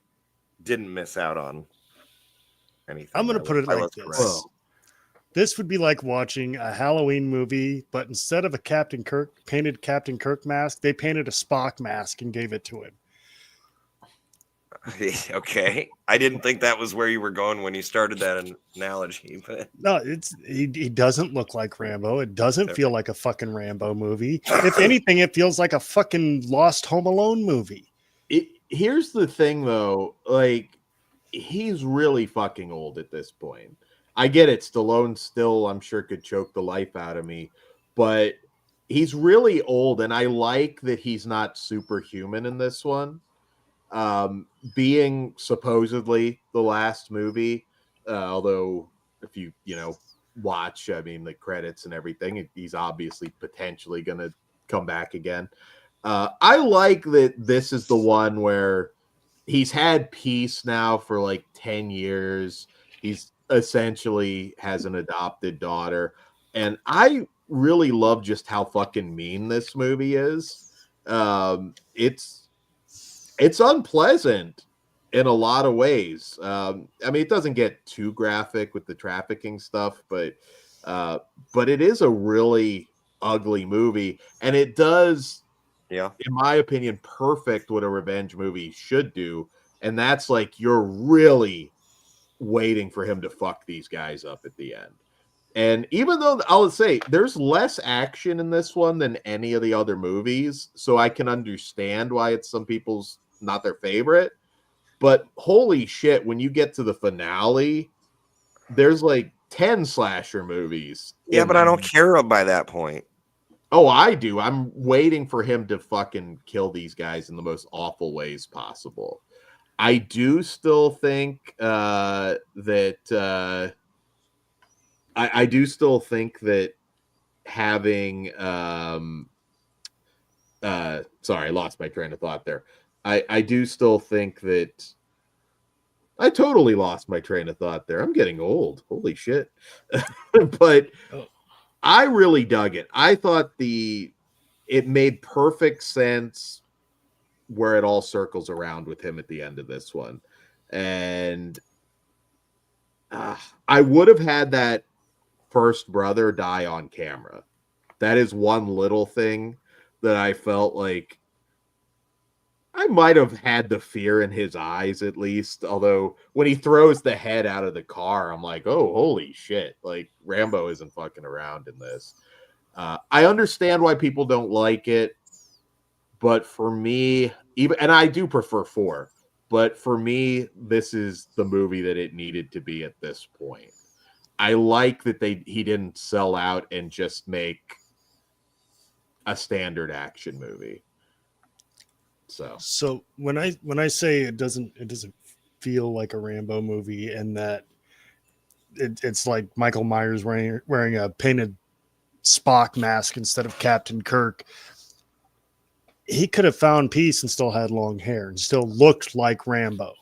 didn't miss out on anything. I'm going to put it like this. Well, This would be like watching a Halloween movie, but instead of a painted Captain Kirk mask, they painted a Spock mask and gave it to him. Okay. I didn't think that was where you were going when you started that analogy, but No, he doesn't look like Rambo. It doesn't feel like a fucking Rambo movie. If anything, it feels like a fucking Lost Home Alone movie. Here's the thing, though. Like, he's really fucking old at this point. I get it. Stallone still, I'm sure, could choke the life out of me, but he's really old, and I like that he's not superhuman in this one. Being supposedly the last movie, although if you watch, the credits and everything, he's obviously potentially going to come back again. I like that this is the one where he's had peace now for like 10 years. He's essentially has an adopted daughter, and I really love just how fucking mean this movie is. It's unpleasant in a lot of ways. It doesn't get too graphic with the trafficking stuff, but it is a really ugly movie, and it does, in my opinion, perfect what a revenge movie should do, and that's like you're really waiting for him to fuck these guys up at the end. And even though I'll say there's less action in this one than any of the other movies, so I can understand why it's some people's not their favorite, but holy shit, when you get to the finale, there's like 10 slasher movies. yeah, but I don't care by that point. Oh, I do. I'm waiting for him to fucking kill these guys in the most awful ways possible. I do still think I do still think that having sorry, I lost my train of thought there. I do still think that I totally lost my train of thought there. I'm getting old. Holy shit. But I really dug it. I thought it made perfect sense where it all circles around with him at the end of this one. And I would have had that first brother die on camera. That is one little thing that I felt like I might have had the fear in his eyes at least. Although when he throws the head out of the car, I'm like, oh, holy shit. Like Rambo isn't fucking around in this. I understand why people don't like it. But for me, and I do prefer 4, but for me, this is the movie that it needed to be at this point. I like that he didn't sell out and just make a standard action movie. So when I say it doesn't feel like a Rambo movie, and that it's like Michael Myers wearing a painted Spock mask instead of Captain Kirk. He could have found peace and still had long hair and still looked like Rambo.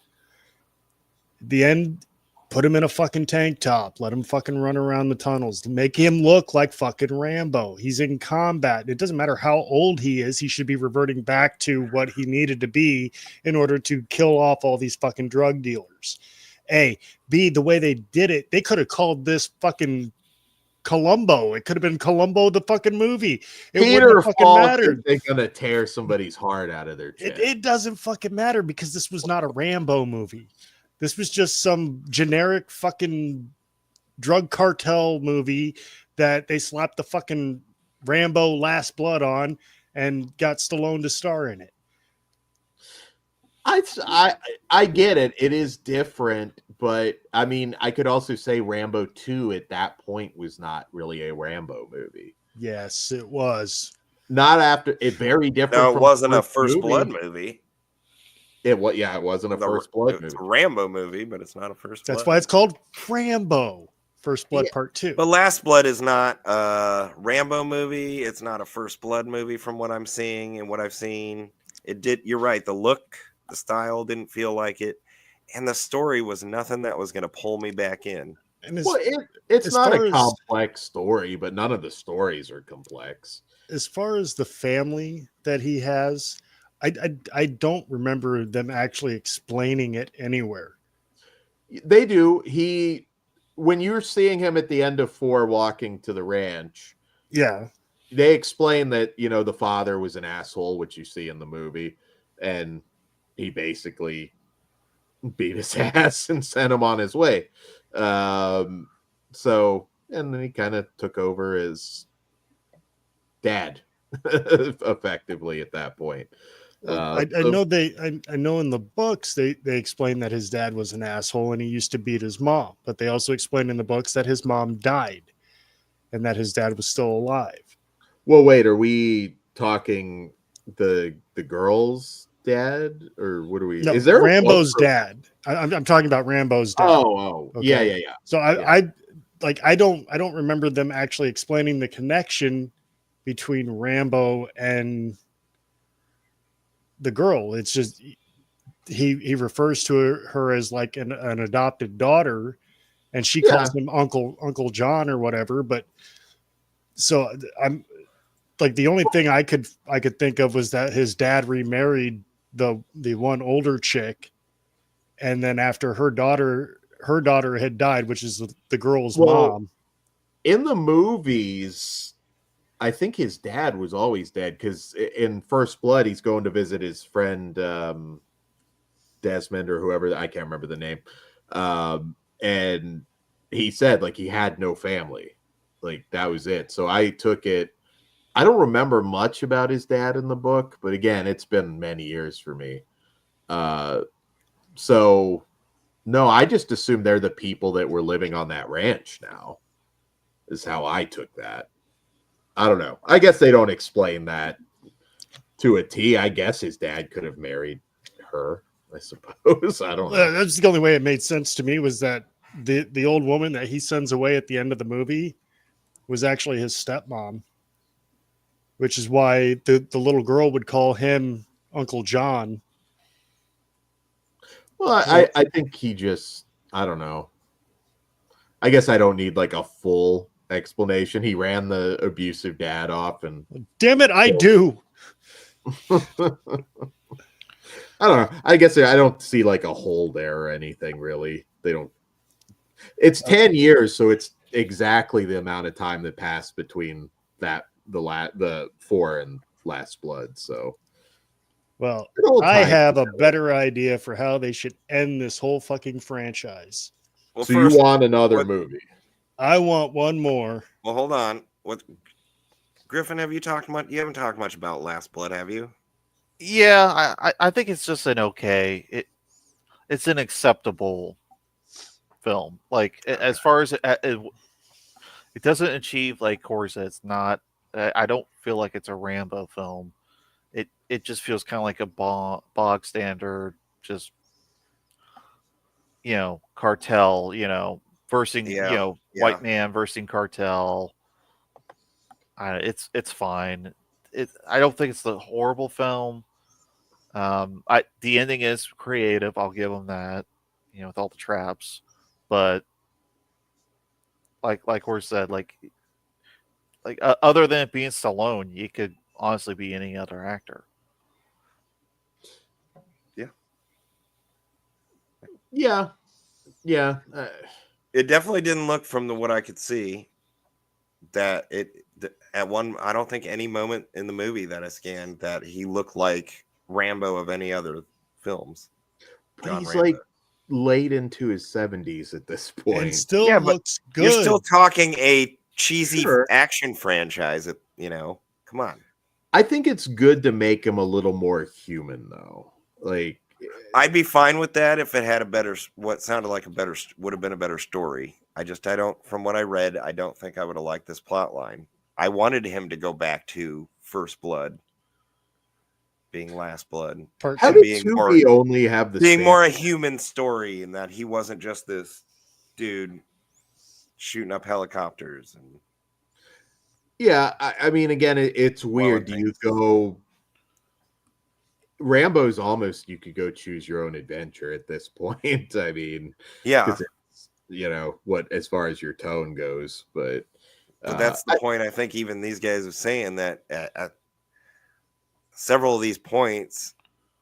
At the end, put him in a fucking tank top, let him fucking run around the tunnels to make him look like fucking Rambo. He's in combat. It doesn't matter how old he is. He should be reverting back to what he needed to be in order to kill off all these fucking drug dealers. A, B, the way they did it, they could have called this fucking Columbo. It could have been Columbo the fucking movie. It wouldn't have fucking mattered. They're gonna tear somebody's heart out of their chest. It doesn't fucking matter because this was not a Rambo movie. This was just some generic fucking drug cartel movie that they slapped the fucking Rambo Last Blood on and got Stallone to star in it. I get it. It is different, but I mean, I could also say Rambo 2 at that point was not really a Rambo movie. Yes, it was. Not after it. Very different. No, it wasn't a First Blood movie. It wasn't a First Blood movie. It's a Rambo movie, but it's not a First Blood. That's why it's called Rambo. First Blood Part 2. But Last Blood is not a Rambo movie. It's not a First Blood movie from what I'm seeing and what I've seen. You're right. The look, the style didn't feel like it. And the story was nothing that was going to pull me back in. And it's not a complex story, but none of the stories are complex. As far as the family that he has, I don't remember them actually explaining it anywhere. They do. When you're seeing him at the end of 4 walking to the ranch, yeah, they explain that, the father was an asshole, which you see in the movie, and he basically beat his ass and sent him on his way. And then he kind of took over as dad effectively at that point. I know in the books they explain that his dad was an asshole and he used to beat his mom, but they also explain in the books that his mom died and that his dad was still alive. Well, wait, are we talking the girl's dad, or what are we? No, is there Rambo's dad? I'm talking about Rambo's dad. Oh, okay. Yeah. So I don't remember them actually explaining the connection between Rambo and the girl. It's just he refers to her as like an adopted daughter, and she calls him Uncle John or whatever. But so I'm like, the only thing I could think of was that his dad remarried the one older chick, and then after her daughter had died, which is the girl's mom. In the movies, I think his dad was always dead, because in First Blood, he's going to visit his friend Desmond or whoever, I can't remember the name. And he said, like, he had no family. Like, that was it. So I took it. I don't remember much about his dad in the book, but again, it's been many years for me. So, no, I just assumed they're the people that were living on that ranch now, is how I took that. I don't know. I guess they don't explain that to a T. I guess his dad could have married her, I suppose. I don't know. That's the only way it made sense to me, was that the old woman that he sends away at the end of the movie, was actually his stepmom, which is why the little girl would call him Uncle John. Well, I think he just, I don't know. I guess I don't need like a full explanation. He ran the abusive dad off, and Damn it, I do. I don't know. I guess I don't see like a hole there or anything really. They don't. It's 10 years, so it's exactly the amount of time that passed between the 4 and Last Blood. So, Well, it'll I tie have a together. better idea for how they should end this whole fucking franchise. Well, So first, you want another what- movie? I want one more. well, hold on. What, Griffin? Have you talked much? You haven't talked much about Last Blood, have you? Yeah, I think it's just an okay. It's an acceptable film. Like as far as it doesn't achieve, like Kory said, it's not. I don't feel like it's a Rambo film. It just feels kind of like a bog standard, just cartel, versing, Yeah. white man versing cartel. It's fine. I don't think it's a horrible film. The ending is creative. I'll give them that. With all the traps, but like Horst said, other than it being Stallone, you could honestly be any other actor. Yeah. It definitely didn't look from what I could see that I don't think any moment in the movie that I scanned that he looked like Rambo of any other films. But he's Rambo. like late into his 70s at this point. And still Yeah, but looks good. You're still talking a cheesy Sure. action franchise. Come on. I think it's good to make him a little more human, though. Like, I'd be fine with that if it had what sounded like would have been a better story. I don't, from what I read, I don't think I would have liked this plot line. I wanted him to go back to First Blood, being Last Blood. how And did Tubi only have the being same- more a human story, and that he wasn't just this dude shooting up helicopters and Yeah, I mean, again, it's weird. Do you go? Rambo's almost, you could go choose your own adventure at this point. I mean, yeah. 'cause it's, what as far as your tone goes, but that's the point. I think even these guys are saying that at several of these points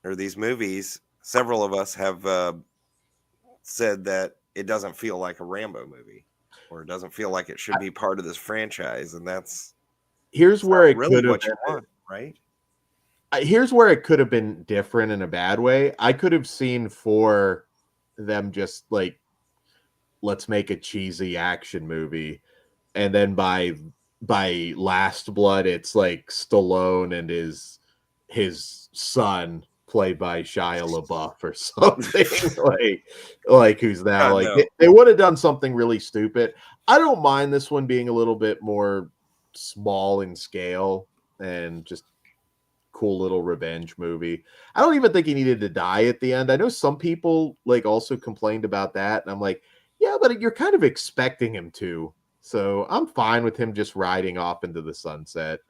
or these movies, several of us have said that it doesn't feel like a Rambo movie, or it doesn't feel like it should be part of this franchise, and that's here's where it really could have what you want, right? Here's where it could have been different in a bad way. I could have seen for them just like, let's make a cheesy action movie, and then by Last Blood, it's like Stallone and his son, played by Shia LaBeouf or something, like who's now like no. they would have done something really stupid. I don't mind this one being a little bit more small in scale and just cool little revenge movie. I don't even think he needed to die at the end. I know some people like also complained about that, and I'm like, yeah, but you're kind of expecting him to. So I'm fine with him just riding off into the sunset.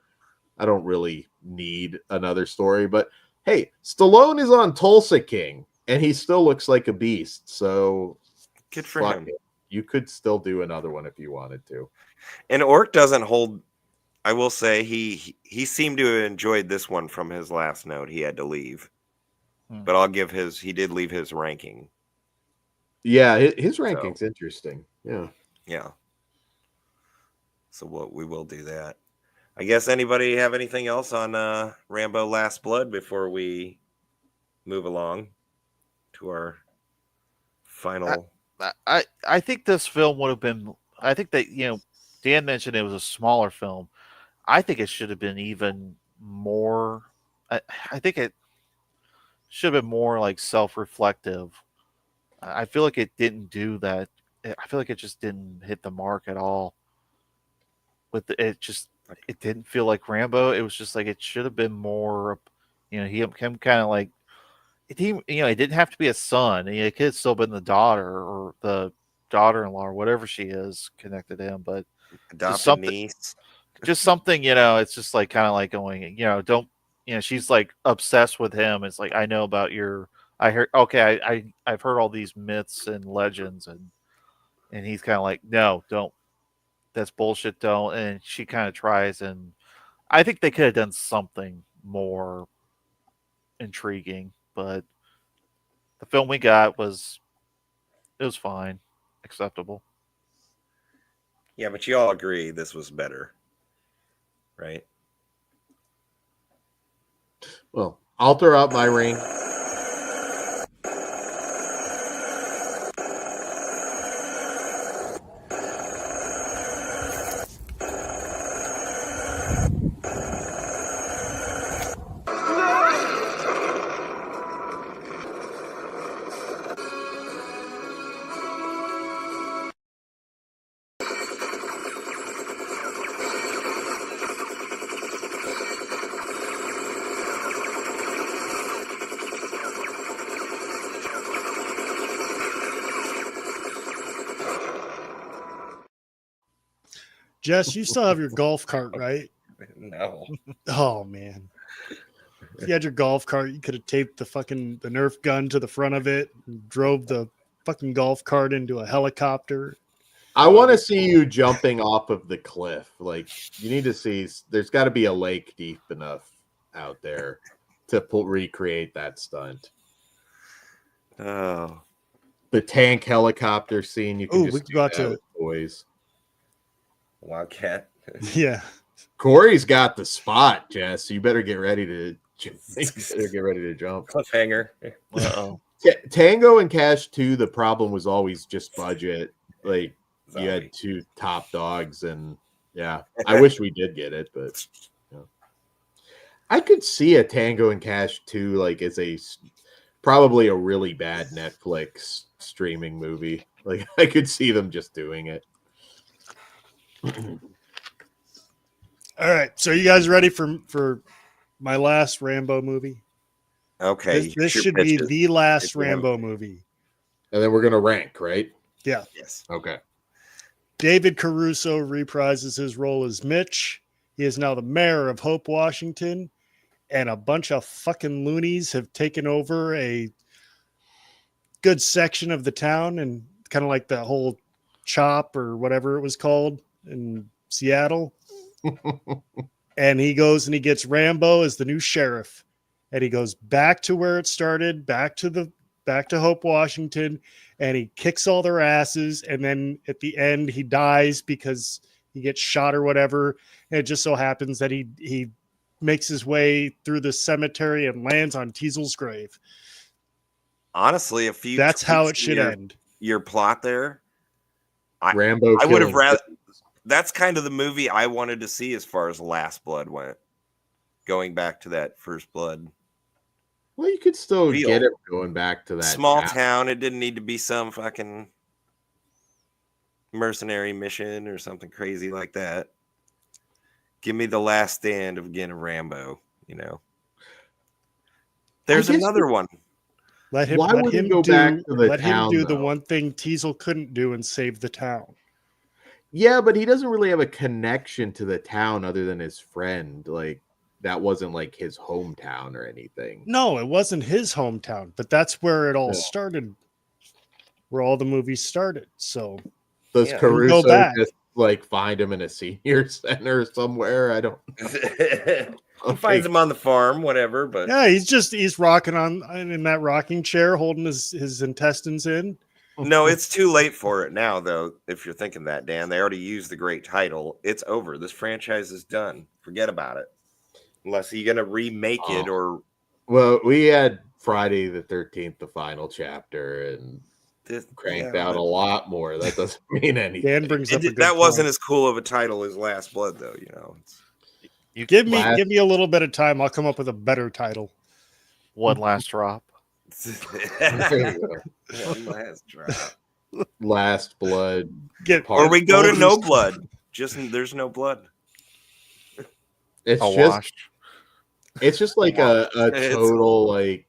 I don't really need another story, but hey, Stallone is on Tulsa King, and he still looks like a beast. So Good for fuck him. it. You could still do another one if you wanted to. And Orc doesn't hold. I will say he seemed to have enjoyed this one from his last note. He had to leave, but I'll give he did leave his ranking. Yeah, his ranking's interesting. Yeah. So we will do that. I guess anybody have anything else on Rambo Last Blood before we move along to our final? I think this film would have been. I think that Dan mentioned it was a smaller film. I think it should have been even more. I think it should have been more like self-reflective. I feel like it didn't do that. I feel like it just didn't hit the mark at all. It didn't feel like Rambo. It was just like it should have been more. Him kind of like it didn't have to be a son. It could have still been the daughter or the daughter-in-law or whatever she is connected to him. But Adopted something- niece. just something, it's just like kind of like going, don't, she's like obsessed with him. It's like, I know about I heard, okay, I've heard all these myths and legends, and he's kind of like, no, don't, that's bullshit, don't. And she kind of tries, and I think they could have done something more intriguing, but the film we got was fine, acceptable. Yeah, but you all agree this was better, right? Well, I'll throw out my ring. Jess, you still have your golf cart, right? No. Oh man. If you had your golf cart, you could have taped the Nerf gun to the front of it and drove the fucking golf cart into a helicopter. I want to see you jumping off of the cliff. Like, you need to see, there's got to be a lake deep enough out there to recreate that stunt. Oh. The tank helicopter scene, you can Ooh, just we do got that to- with boys. Wildcat. Yeah. Corey's got the spot, Jess. You better get ready to jump. Cliffhanger. Uh-oh. Tango and Cash 2, the problem was always just budget. Like, you Zombie. had two top dogs, and yeah, I wish we did get it, but I could see a Tango and Cash 2 like as probably a really bad Netflix streaming movie. Like, I could see them just doing it. All right. So you guys ready for my last Rambo movie? Okay. This shoot should be pitches. the last If you have- Rambo movie. And then we're gonna rank, right? Yeah. Yes. Okay. David Caruso reprises his role as Mitch. He is now the mayor of Hope, Washington, and a bunch of fucking loonies have taken over a good section of the town, and kind of like that whole CHOP or whatever it was called in Seattle. And he goes and he gets Rambo as the new sheriff, and he goes back to where it started, back to Hope, Washington, and he kicks all their asses. And then at the end, he dies because he gets shot or whatever. And it just so happens that he makes his way through the cemetery and lands on Teasel's grave. Honestly, if you That's how it tweaked should end. your plot there, Rambo. I would have killing- rather. That's kind of the movie I wanted to see as far as Last Blood went. Going back to that First Blood. Well, you could still Real. get it going back to that Small town. town. It didn't need to be some fucking mercenary mission or something crazy like that. Give me the last stand of getting a Rambo, There's guess another one. Let him, Why let would he him go do, back to the let town, him do the though? one thing Teasel couldn't do and save the town. Yeah, but he doesn't really have a connection to the town other than his friend. Like, that wasn't like his hometown or anything. No, it wasn't his hometown, but that's where it all Yeah. started, where all the movies started. So Does Yeah. Caruso Go back. just like find him in a senior center somewhere? I don't. He finds him on the farm, whatever. But yeah, he's rocking on in that rocking chair, holding his intestines in. no, it's too late for it now, though. If you're thinking that, Dan, they already used the great title. It's over. This franchise is done. Forget about it. Unless you're gonna remake it or Well, we had Friday the 13th, the final chapter, and cranked yeah, out but a lot more. That doesn't mean anything. Dan brings up a good that wasn't point. as cool of a title as Last Blood, though. Give Last- me a little bit of time. I'll come up with a better title. One last drop. There you go. One last drop. Last Blood. Get Or we go to all no these- blood. Just there's no blood. It's A just wash. it's just like a It's- total like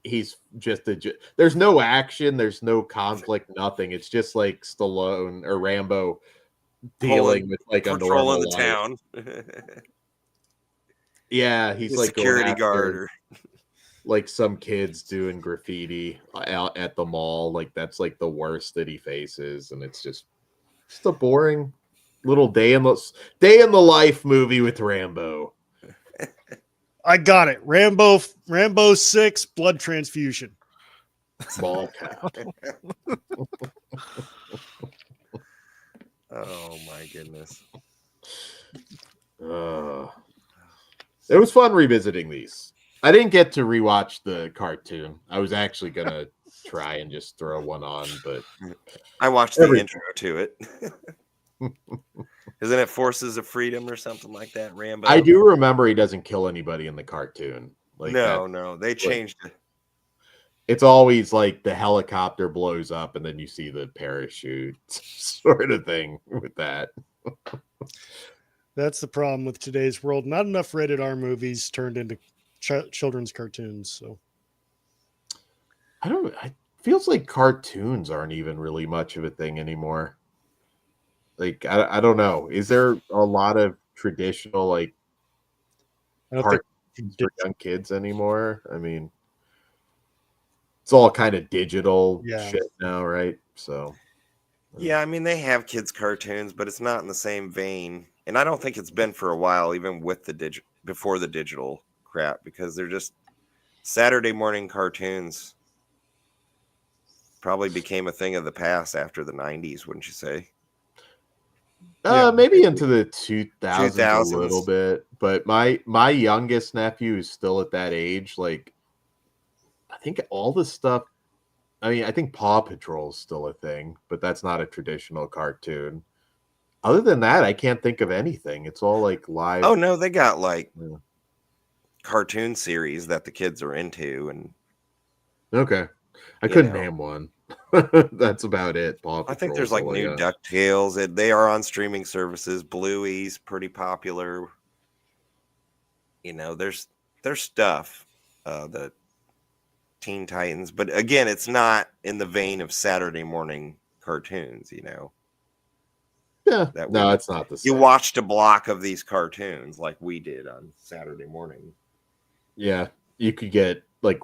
he's just there's no action, there's no conflict, nothing. It's just like Stallone or Rambo dealing with like a patrolling normal the life. town. Yeah, he's The like going security after guard. Or, like some kids doing graffiti out at the mall. Like that's like the worst that he faces, and it's just a boring little day in the life movie with Rambo. I got it. Rambo 6 blood transfusion. Small cap. oh my goodness. It was fun revisiting these. I didn't get to rewatch the cartoon. I was actually gonna try and just throw one on, but I watched the intro to it. Isn't it Forces of Freedom or something like that? Rambo. I do remember he doesn't kill anybody in the cartoon. Like no, they changed it. It's always like the helicopter blows up and then you see the parachute sort of thing with that. That's the problem with today's world. Not enough rated R movies turned into children's cartoons. So It feels like cartoons aren't even really much of a thing anymore. Like, I don't know. Is there a lot of traditional like I don't cartoons for young kids anymore? I mean, it's all kind of digital shit now, right? So yeah, I mean they have kids cartoons, but it's not in the same vein. And I don't think it's been for a while, even with the before the digital crap, because they're just Saturday morning cartoons probably became a thing of the past after the 90s, wouldn't you say? Maybe into the 2000s a 2000s. little bit. But my youngest nephew is still at that age. Like, I think all the stuff. I mean, I think Paw Patrol is still a thing, but that's not a traditional cartoon. Other than that, I can't think of anything. It's all like live. Oh no, they got like cartoon series that the kids are into, and okay, I couldn't name one. That's about it. Paw Patrol, I think there's like new DuckTales. They are on streaming services. Bluey's pretty popular. You know, there's stuff. The Teen Titans, but again, it's not in the vein of Saturday morning cartoons. You know. Yeah, no, it's not the same. You watched a block of these cartoons like we did on Saturday morning. Yeah, you could get like,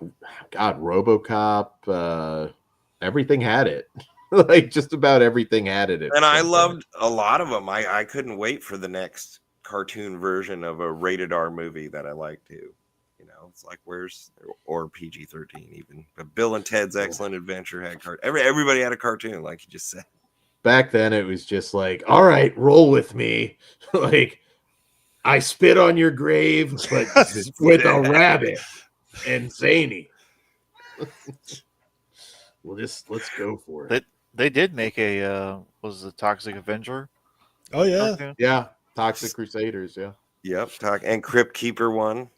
God, RoboCop. Everything had it. Like just about everything had it. And I loved a lot of them. I couldn't wait for the next cartoon version of a rated R movie that I like too. You know, it's like or PG-13 even. But Bill and Ted's Excellent Adventure had everybody had a cartoon, like you just said. Back then it was just like, all right, roll with me. Like, I spit on your grave, but with a rabbit and zany. Let's go for it. They did make a was it Toxic Avenger? Oh yeah. Cartoon? Yeah. Toxic Crusaders, yeah. Yep. And Crypt Keeper one.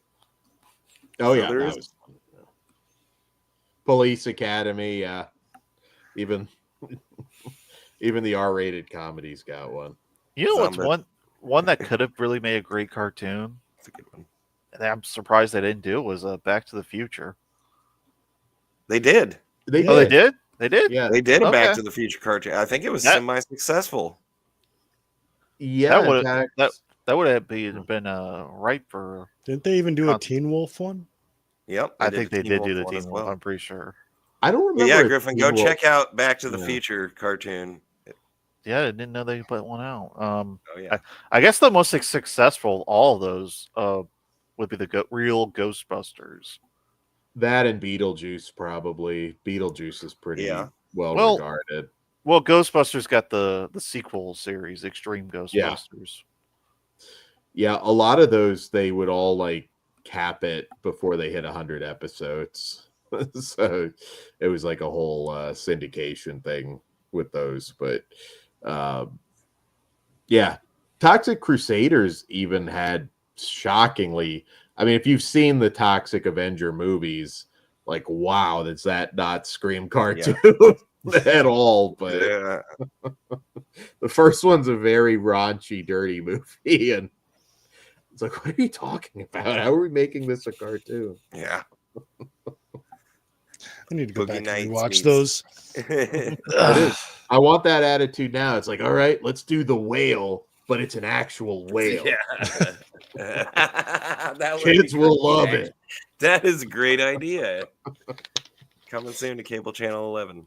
Oh yeah. That was fun. Police Academy, yeah. Even the R-rated comedies got one. You know what's one that could have really made a great cartoon? That's a good one. And I'm surprised they didn't do it, was Back to the Future. They did. They did? They did? Yeah. They did a Back to the Future cartoon. I think it was semi-successful. Yeah. That would have been right for... Didn't they even do a Teen Wolf one? Yep. I think they did do the Teen Wolf. I'm pretty sure. I don't remember. But yeah, Griffin, go check out Back to the Future cartoon. Yeah, I didn't know they put one out. Oh yeah. I guess the most successful, all of those, would be the real Ghostbusters. That and Beetlejuice, probably. Beetlejuice is pretty well regarded. Well, Ghostbusters got the sequel series, Extreme Ghostbusters. Yeah, a lot of those they would all like cap it before they hit 100 episodes. So it was like a whole syndication thing with those. But yeah, Toxic Crusaders even had shockingly, I mean, if you've seen the Toxic Avenger movies, like, wow, that's that not Scream cartoon at all. But the first one's a very raunchy, dirty movie. And it's like, what are you talking about? How are we making this a cartoon? Yeah. I need to go Boogie back and Nights watch those. I want that attitude now. It's like, all right, let's do the whale, but it's an actual whale. Yeah. That would Kids be will great, love actually. it. That is a great idea. Coming soon to cable channel 11.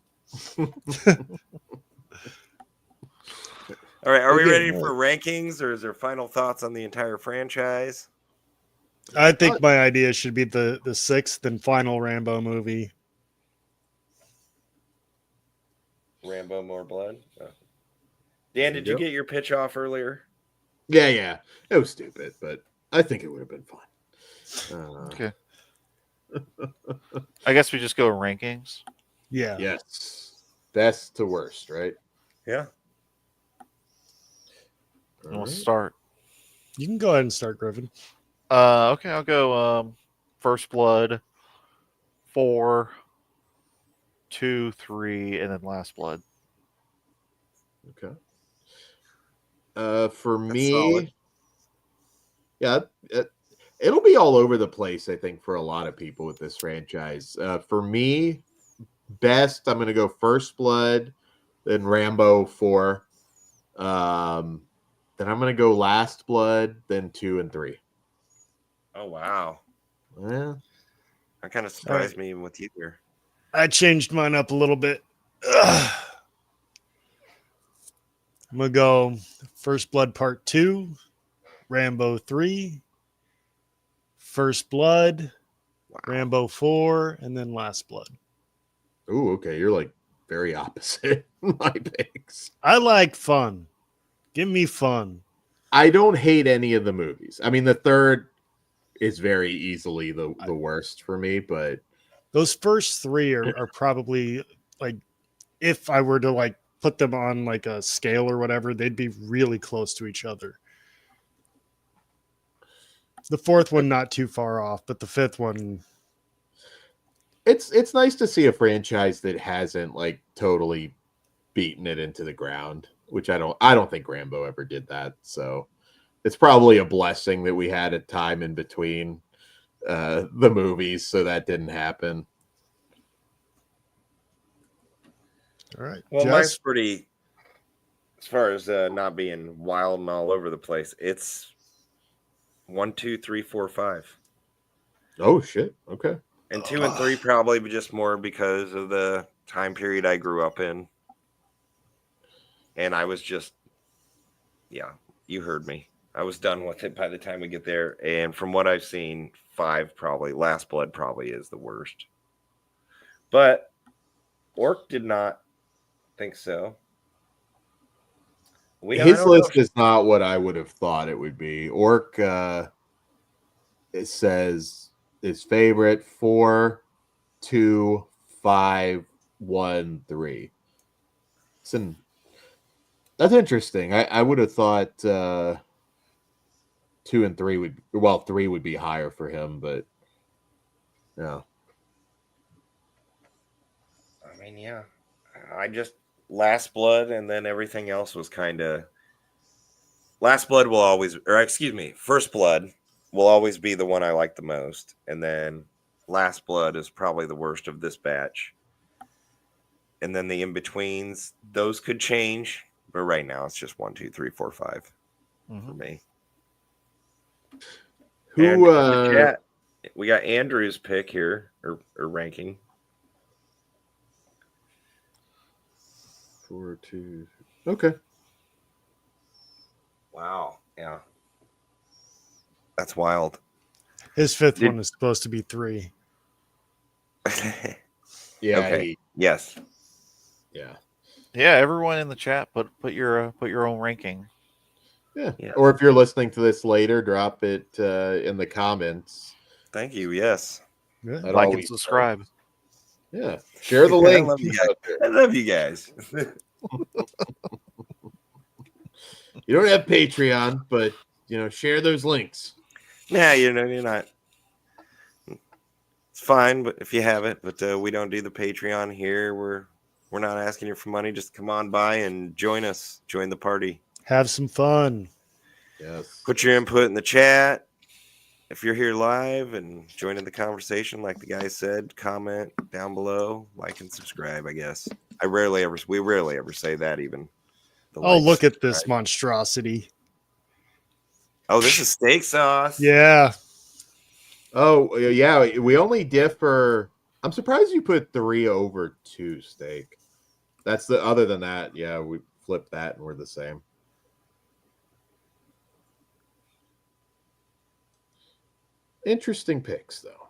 All right, are we Okay, ready all for rankings, or is there final thoughts on the entire franchise? I think my idea should be the sixth and final Rambo movie. Rambo, More Blood. Oh. Dan, did you get your pitch off earlier? Yeah. It was stupid, but I think it would have been fun. Okay. I guess we just go rankings. Yeah. Yes. Best to worst, right? Yeah. We'll start. You can go ahead and start, Griffin. Okay, I'll go First Blood, 4, 2, 3, and then Last Blood. Okay. For That's me, solid. yeah, it'll be all over the place, I think, for a lot of people with this franchise. For me, best, I'm going to go First Blood, then Rambo 4. Then I'm going to go Last Blood, then 2 and 3. Oh, wow. Yeah. That kind of surprised me with you here. I changed mine up a little bit. Ugh. I'm going to go First Blood Part 2, Rambo 3, First Blood, Wow. Rambo 4, and then Last Blood. Oh, okay. You're like very opposite my picks. I like fun. Give me fun. I don't hate any of the movies. I mean, the third is very easily the worst for me, but Those first three are probably like, if I were to like put them on like a scale or whatever, they'd be really close to each other. The fourth one not too far off, but the fifth one, it's nice to see a franchise that hasn't like totally beaten it into the ground, which I don't think Rambo ever did that. So it's probably a blessing that we had a time in between the movies, so that didn't happen. all right. Well, Jess? mine's pretty, as far as not being wild and all over the place. It's 1, 2, 3, 4, 5. Oh shit. Okay. And 2 and 3 probably just more because of the time period I grew up in. And I was just, yeah, you heard me. I was done with it by the time we get there. And from what I've seen, 5 probably, Last Blood probably is the worst. But Orc did not think so. His list is not what I would have thought it would be. Orc, it says his favorite 4, 2, 5, 1, 3. That's interesting. I would have thought 2 and 3 3 would be higher for him, but yeah. I mean, yeah. I just Last Blood, and then everything else was kind of. Last Blood will always, or excuse me, First Blood will always be the one I like the most, and then Last Blood is probably the worst of this batch. And then the in betweens, those could change, but right now it's just 1, 2, 3, 4, 5 for me. Who? Chat, we got Andrew's pick here or ranking. 4, 2. Okay. Wow. Yeah. That's wild. His fifth one is supposed to be 3. Yeah. Okay. Yes. Yeah. Yeah, everyone in the chat put your own ranking. Yeah. Yeah. Or if you're listening to this later, drop it in the comments. Thank you. Yes. Yeah. That Like and always subscribe. helps. Yeah. Share the link. I love you guys. I love you guys. You don't have Patreon, but share those links. Yeah, you're not. It's fine, but if you have it, but we don't do the Patreon here. We're not asking you for money. Just come on by and join us. Join the party. Have some fun. Yes. Put your input in the chat. if you're here live and joining the conversation, like the guy said, comment down below, like and subscribe. I guess we rarely ever say that even. Oh, look at this monstrosity. Oh, this is steak sauce. Yeah. Oh, yeah. We only differ. I'm surprised you put 3 over 2 steak. That's the other than that. Yeah, we flipped that and we're the same. Interesting picks, though.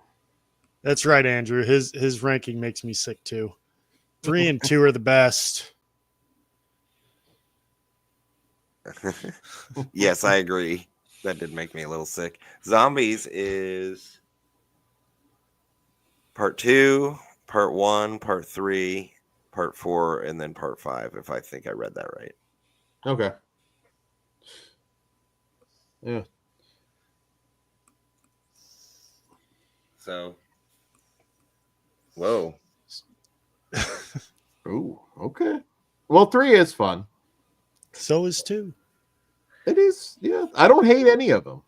That's right, Andrew. His ranking makes me sick too. 3 and 2 are the best. Yes, I agree. That did make me a little sick. Zombies is part 2, part 1, part 3, part 4, and then part 5, if I think I read that right. Okay. Yeah. So, whoa. Ooh, okay. Well, 3 is fun. So is 2. It is, yeah. I don't hate any of them.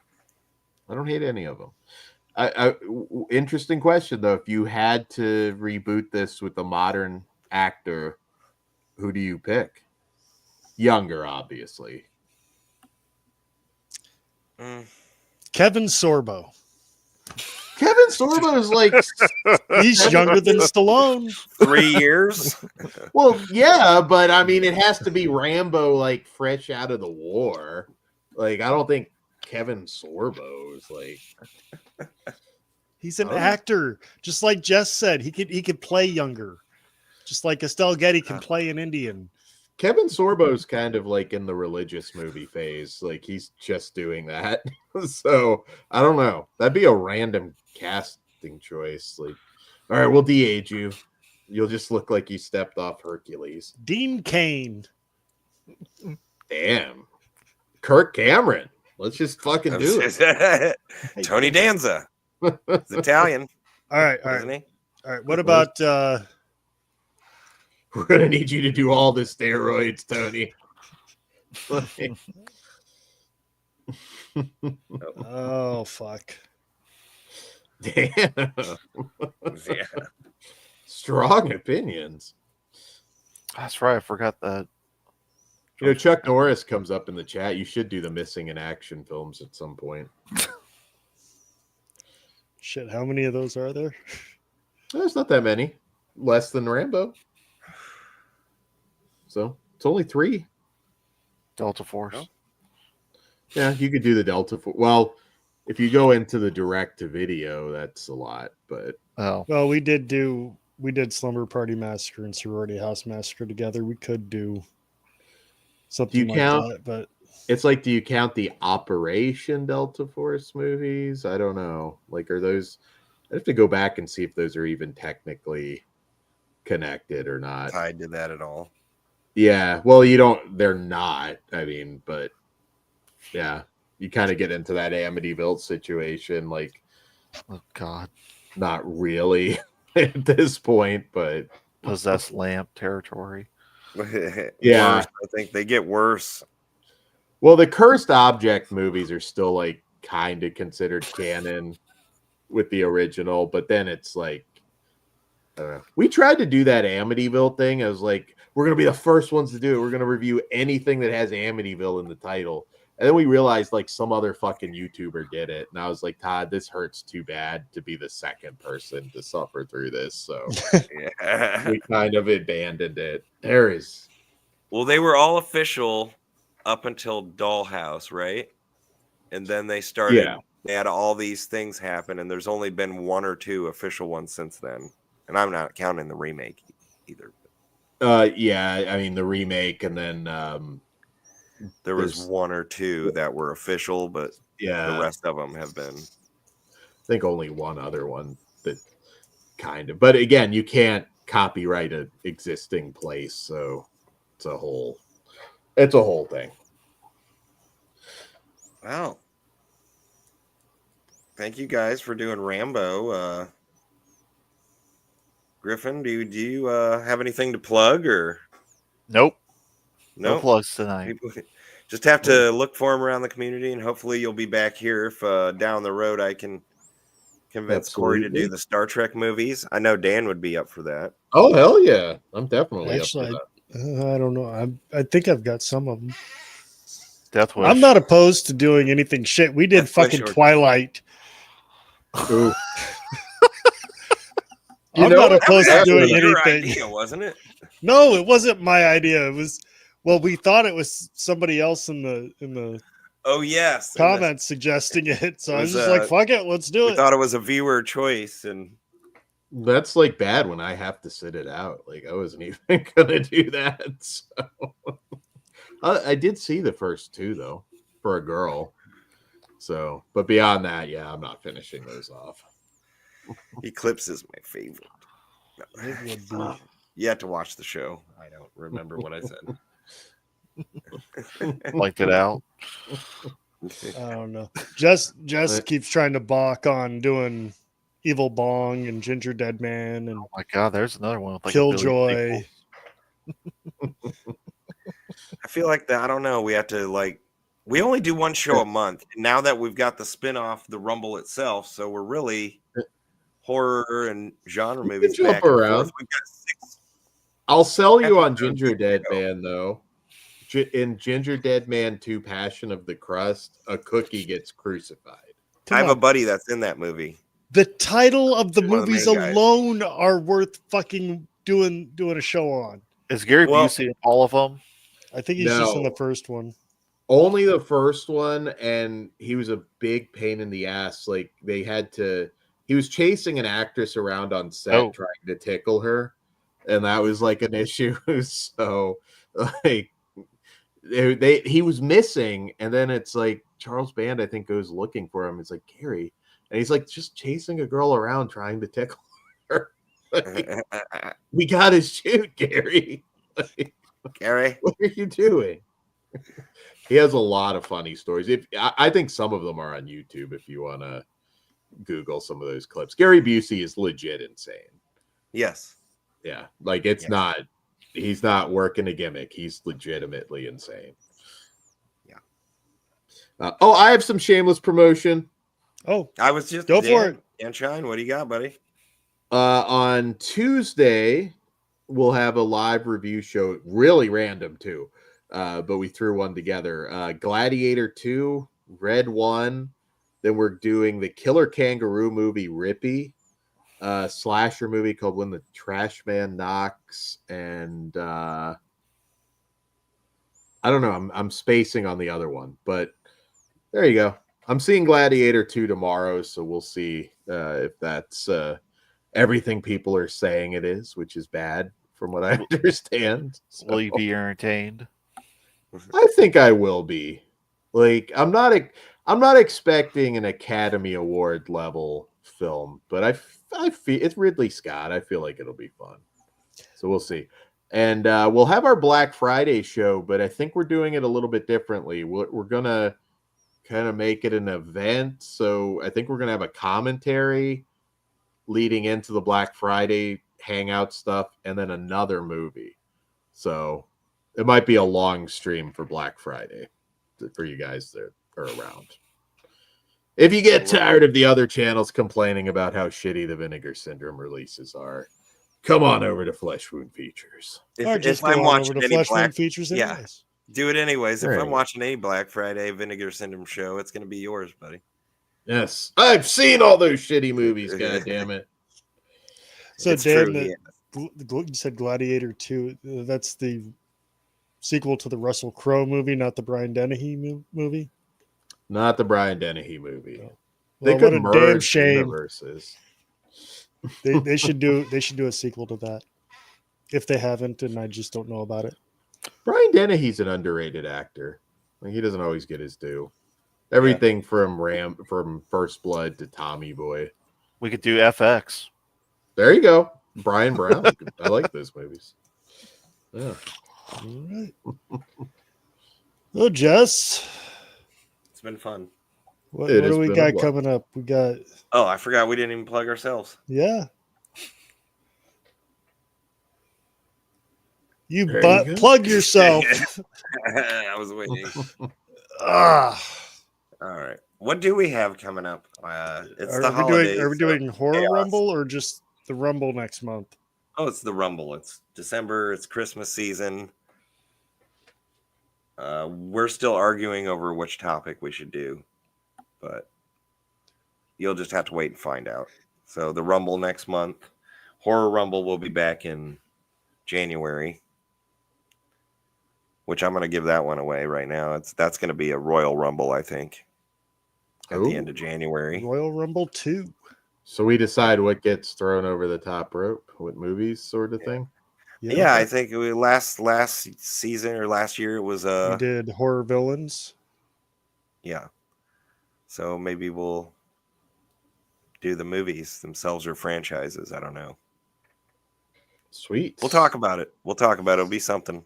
Interesting question though. If you had to reboot this with a modern actor, who do you pick? Younger, obviously. Kevin Sorbo. Kevin Sorbo is like He's younger than Stallone. 3 years? well, yeah, but I mean, it has to be Rambo, like fresh out of the war. Like, I don't think Kevin Sorbo is like. He's an actor, just like Jess said. He could play younger, just like Estelle Getty can play an Indian. Kevin Sorbo's kind of like in the religious movie phase. Like, he's just doing that. So I don't know. That'd be a random casting choice. Like, all right, we'll de-age you. You'll just look like you stepped off Hercules. Dean Cain. Damn. Kirk Cameron. Let's just fucking do it. Tony Danza. He's Italian. All right. Isn't he? All right. What about we're gonna need you to do all the steroids, Tony. oh fuck. Damn. Yeah. Strong opinions. That's right. I forgot that. You know, Chuck Norris comes up in the chat. You should do the missing in action films at some point. Shit, how many of those are there? There's not that many. Less than Rambo. So it's only 3. Delta Force. Oh. Yeah, you could do the Delta Force. Well, if you go into the direct to video, that's a lot. But well, we did Slumber Party Massacre and Sorority House Massacre together. We could do something like that, but it's like, do you count the Operation Delta Force movies? I don't know. Like, are those? I have to go back and see if those are even technically connected or not. Tied to that at all? Yeah. Well, you don't. They're not. I mean, but yeah, you kind of get into that Amityville situation. Like, oh God, not really at this point, but possessed lamp territory. Yeah, worse. I think they get worse. Well, the Cursed Object movies are still like kind of considered canon with the original, but then it's like, I don't know. We tried to do that Amityville thing. I was like, we're gonna be the first ones to do it. We're gonna review anything that has Amityville in the title. And then we realized like some other fucking YouTuber did it. And I was like, Todd, this hurts too bad to be the second person to suffer through this. So Yeah. we kind of abandoned it. Well, they were all official up until Dollhouse, right? And then they started, they had all these things happen, and there's only been 1 or 2 official ones since then. And I'm not counting the remake either. Yeah, I mean the remake, and then there was 1 or 2 that were official, but yeah, the rest of them have been. I think only one other one that kind of. But again, you can't copyright an existing place, so it's a whole thing. Wow. Thank you guys for doing Rambo. Griffin, do you have anything to plug or? Nope. No plugs tonight. Just have to look for him around the community, and hopefully you'll be back here if down the road I can convince Kory to do Absolutely. the Star Trek movies. I know Dan would be up for that. Oh hell yeah! I'm definitely Actually, up for that. I don't know. I think I've got some of them. Death Wish. I'm not opposed to doing anything shit. We did Death Wish fucking or- Twilight. Ooh. I'm know not what? opposed to That was doing your anything. idea, wasn't it? No, it wasn't my idea. It was we thought it was somebody else in the Oh yes. and comments suggesting it. So It I was was, just like, fuck it, let's do we it. thought it was a viewer choice, and That's like bad when I have to sit it out. Like I wasn't even gonna do that. So. I did see the first two though for a girl. So, but beyond that, yeah, I'm not finishing those off. Eclipse is my favorite. It would be. You have to watch the show. I don't remember what I said. Liked it out. I don't know. Jess keeps trying to balk on doing Evil Bong and Ginger Dead Man and Oh my god, there's another one with like a billion Killjoy. sequels. I feel like that. I don't know. We have to we only do one show a month. Now that we've got the spin-off, the Rumble itself, so we're really horror and genre You can movies jump back and around. forth. We've got 6. I'll sell you on Episodes Ginger to Dead go. Man though. In Ginger Dead Man 2 Passion of the Crust, a cookie gets crucified. I have Come a on. buddy that's in that movie. The title of the One of the movies main guys. alone are worth fucking doing a show on. Is Gary Well- Busey in all of them? I think he's just in No. the first one. Only the first one, and he was a big pain in the ass. Like he was chasing an actress around on set Oh. trying to tickle her, and that was like an issue. So like he was missing, and then it's like Charles Band, I think, goes looking for him. It's like Gary, and he's like just chasing a girl around trying to tickle her. Like, we got to shoot, Gary. Like, Gary. what are you doing? He has a lot of funny stories. I think some of them are on YouTube if you want to Google some of those clips. Gary Busey is legit insane. Yes. Yeah, like it's Yes. not. He's not working a gimmick. He's legitimately insane. Yeah. I have some shameless promotion. Oh, I was just Go for it. Dan Schein, what do you got, buddy? On Tuesday, we'll have a live review show. Really random too. But we threw one together. Gladiator 2, Red 1. Then we're doing the Killer Kangaroo movie, Rippy. Slasher movie called When the Trash Man Knocks. And I don't know. I'm spacing on the other one. But there you go. I'm seeing Gladiator 2 tomorrow. So we'll see if that's everything people are saying it is, which is bad from what I understand. So. Will you be entertained? I think I will be. Like I'm not expecting an Academy Award level film, but I feel it's Ridley Scott. I feel like it'll be fun. So we'll see. And we'll have our Black Friday show, but I think we're doing it a little bit differently. We're gonna kind of make it an event. So I think we're gonna have a commentary leading into the Black Friday hangout stuff, and then another movie. So it might be a long stream for Black Friday for you guys that are around. If you get tired of the other channels complaining about how shitty the Vinegar Syndrome releases are, come on over to Flesh Wound Features. or just go I'm on watching over to any Flesh Black, Wound Features. yeah. Anyways. do it anyways. There If you I'm go. watching any Black Friday Vinegar Syndrome show, it's going to be yours, buddy. Yes, I've seen all those shitty movies. God damn it! So It's Dan, true, you said Gladiator 2. That's the sequel to the Russell Crowe movie, not the Brian Dennehy movie. Not the Brian Dennehy movie. No. They Well, what could a damn merge shame. universes. They should do a sequel to that if they haven't, and I just don't know about it. Brian Dennehy's an underrated actor. Like, he doesn't always get his due. Everything from First Blood to Tommy Boy. We could do FX. There you go. Brian Brown. I like those movies. Yeah. All right. Well, Jess, It's been fun. what It do has we been a got blast. coming up? We got Oh, I forgot we didn't even plug ourselves. yeah. You There butt you go. plug yourself. I was waiting. Ah. All right. What do we have coming up? It's the Are we holidays. doing? Are we so doing horror chaos. rumble or just the rumble next month? Oh, it's the Rumble. It's December. It's Christmas season. We're still arguing over which topic we should do, but you'll just have to wait and find out. So the Rumble next month. Horror Rumble will be back in January, which I'm going to give that one away right now. That's going to be a Royal Rumble, I think, at the end of January. Royal Rumble 2. So we decide what gets thrown over the top rope, what movies, sort of thing. Yeah, I think last season or last year it was we did horror villains. Yeah. So maybe we'll do the movies themselves or franchises. I don't know. Sweet. We'll talk about it. It'll be something.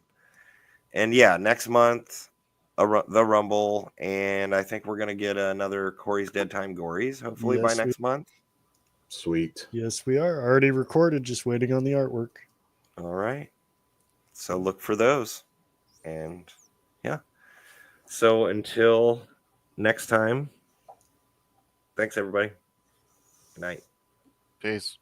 And yeah, next month, the Rumble, and I think we're gonna get another Kory's Dead Time Gories hopefully by Yes, next month. Sweet. Yes, we are already recorded, just waiting on the artwork. All right. So look for those, and yeah. So until next time, thanks everybody. Good night. Peace.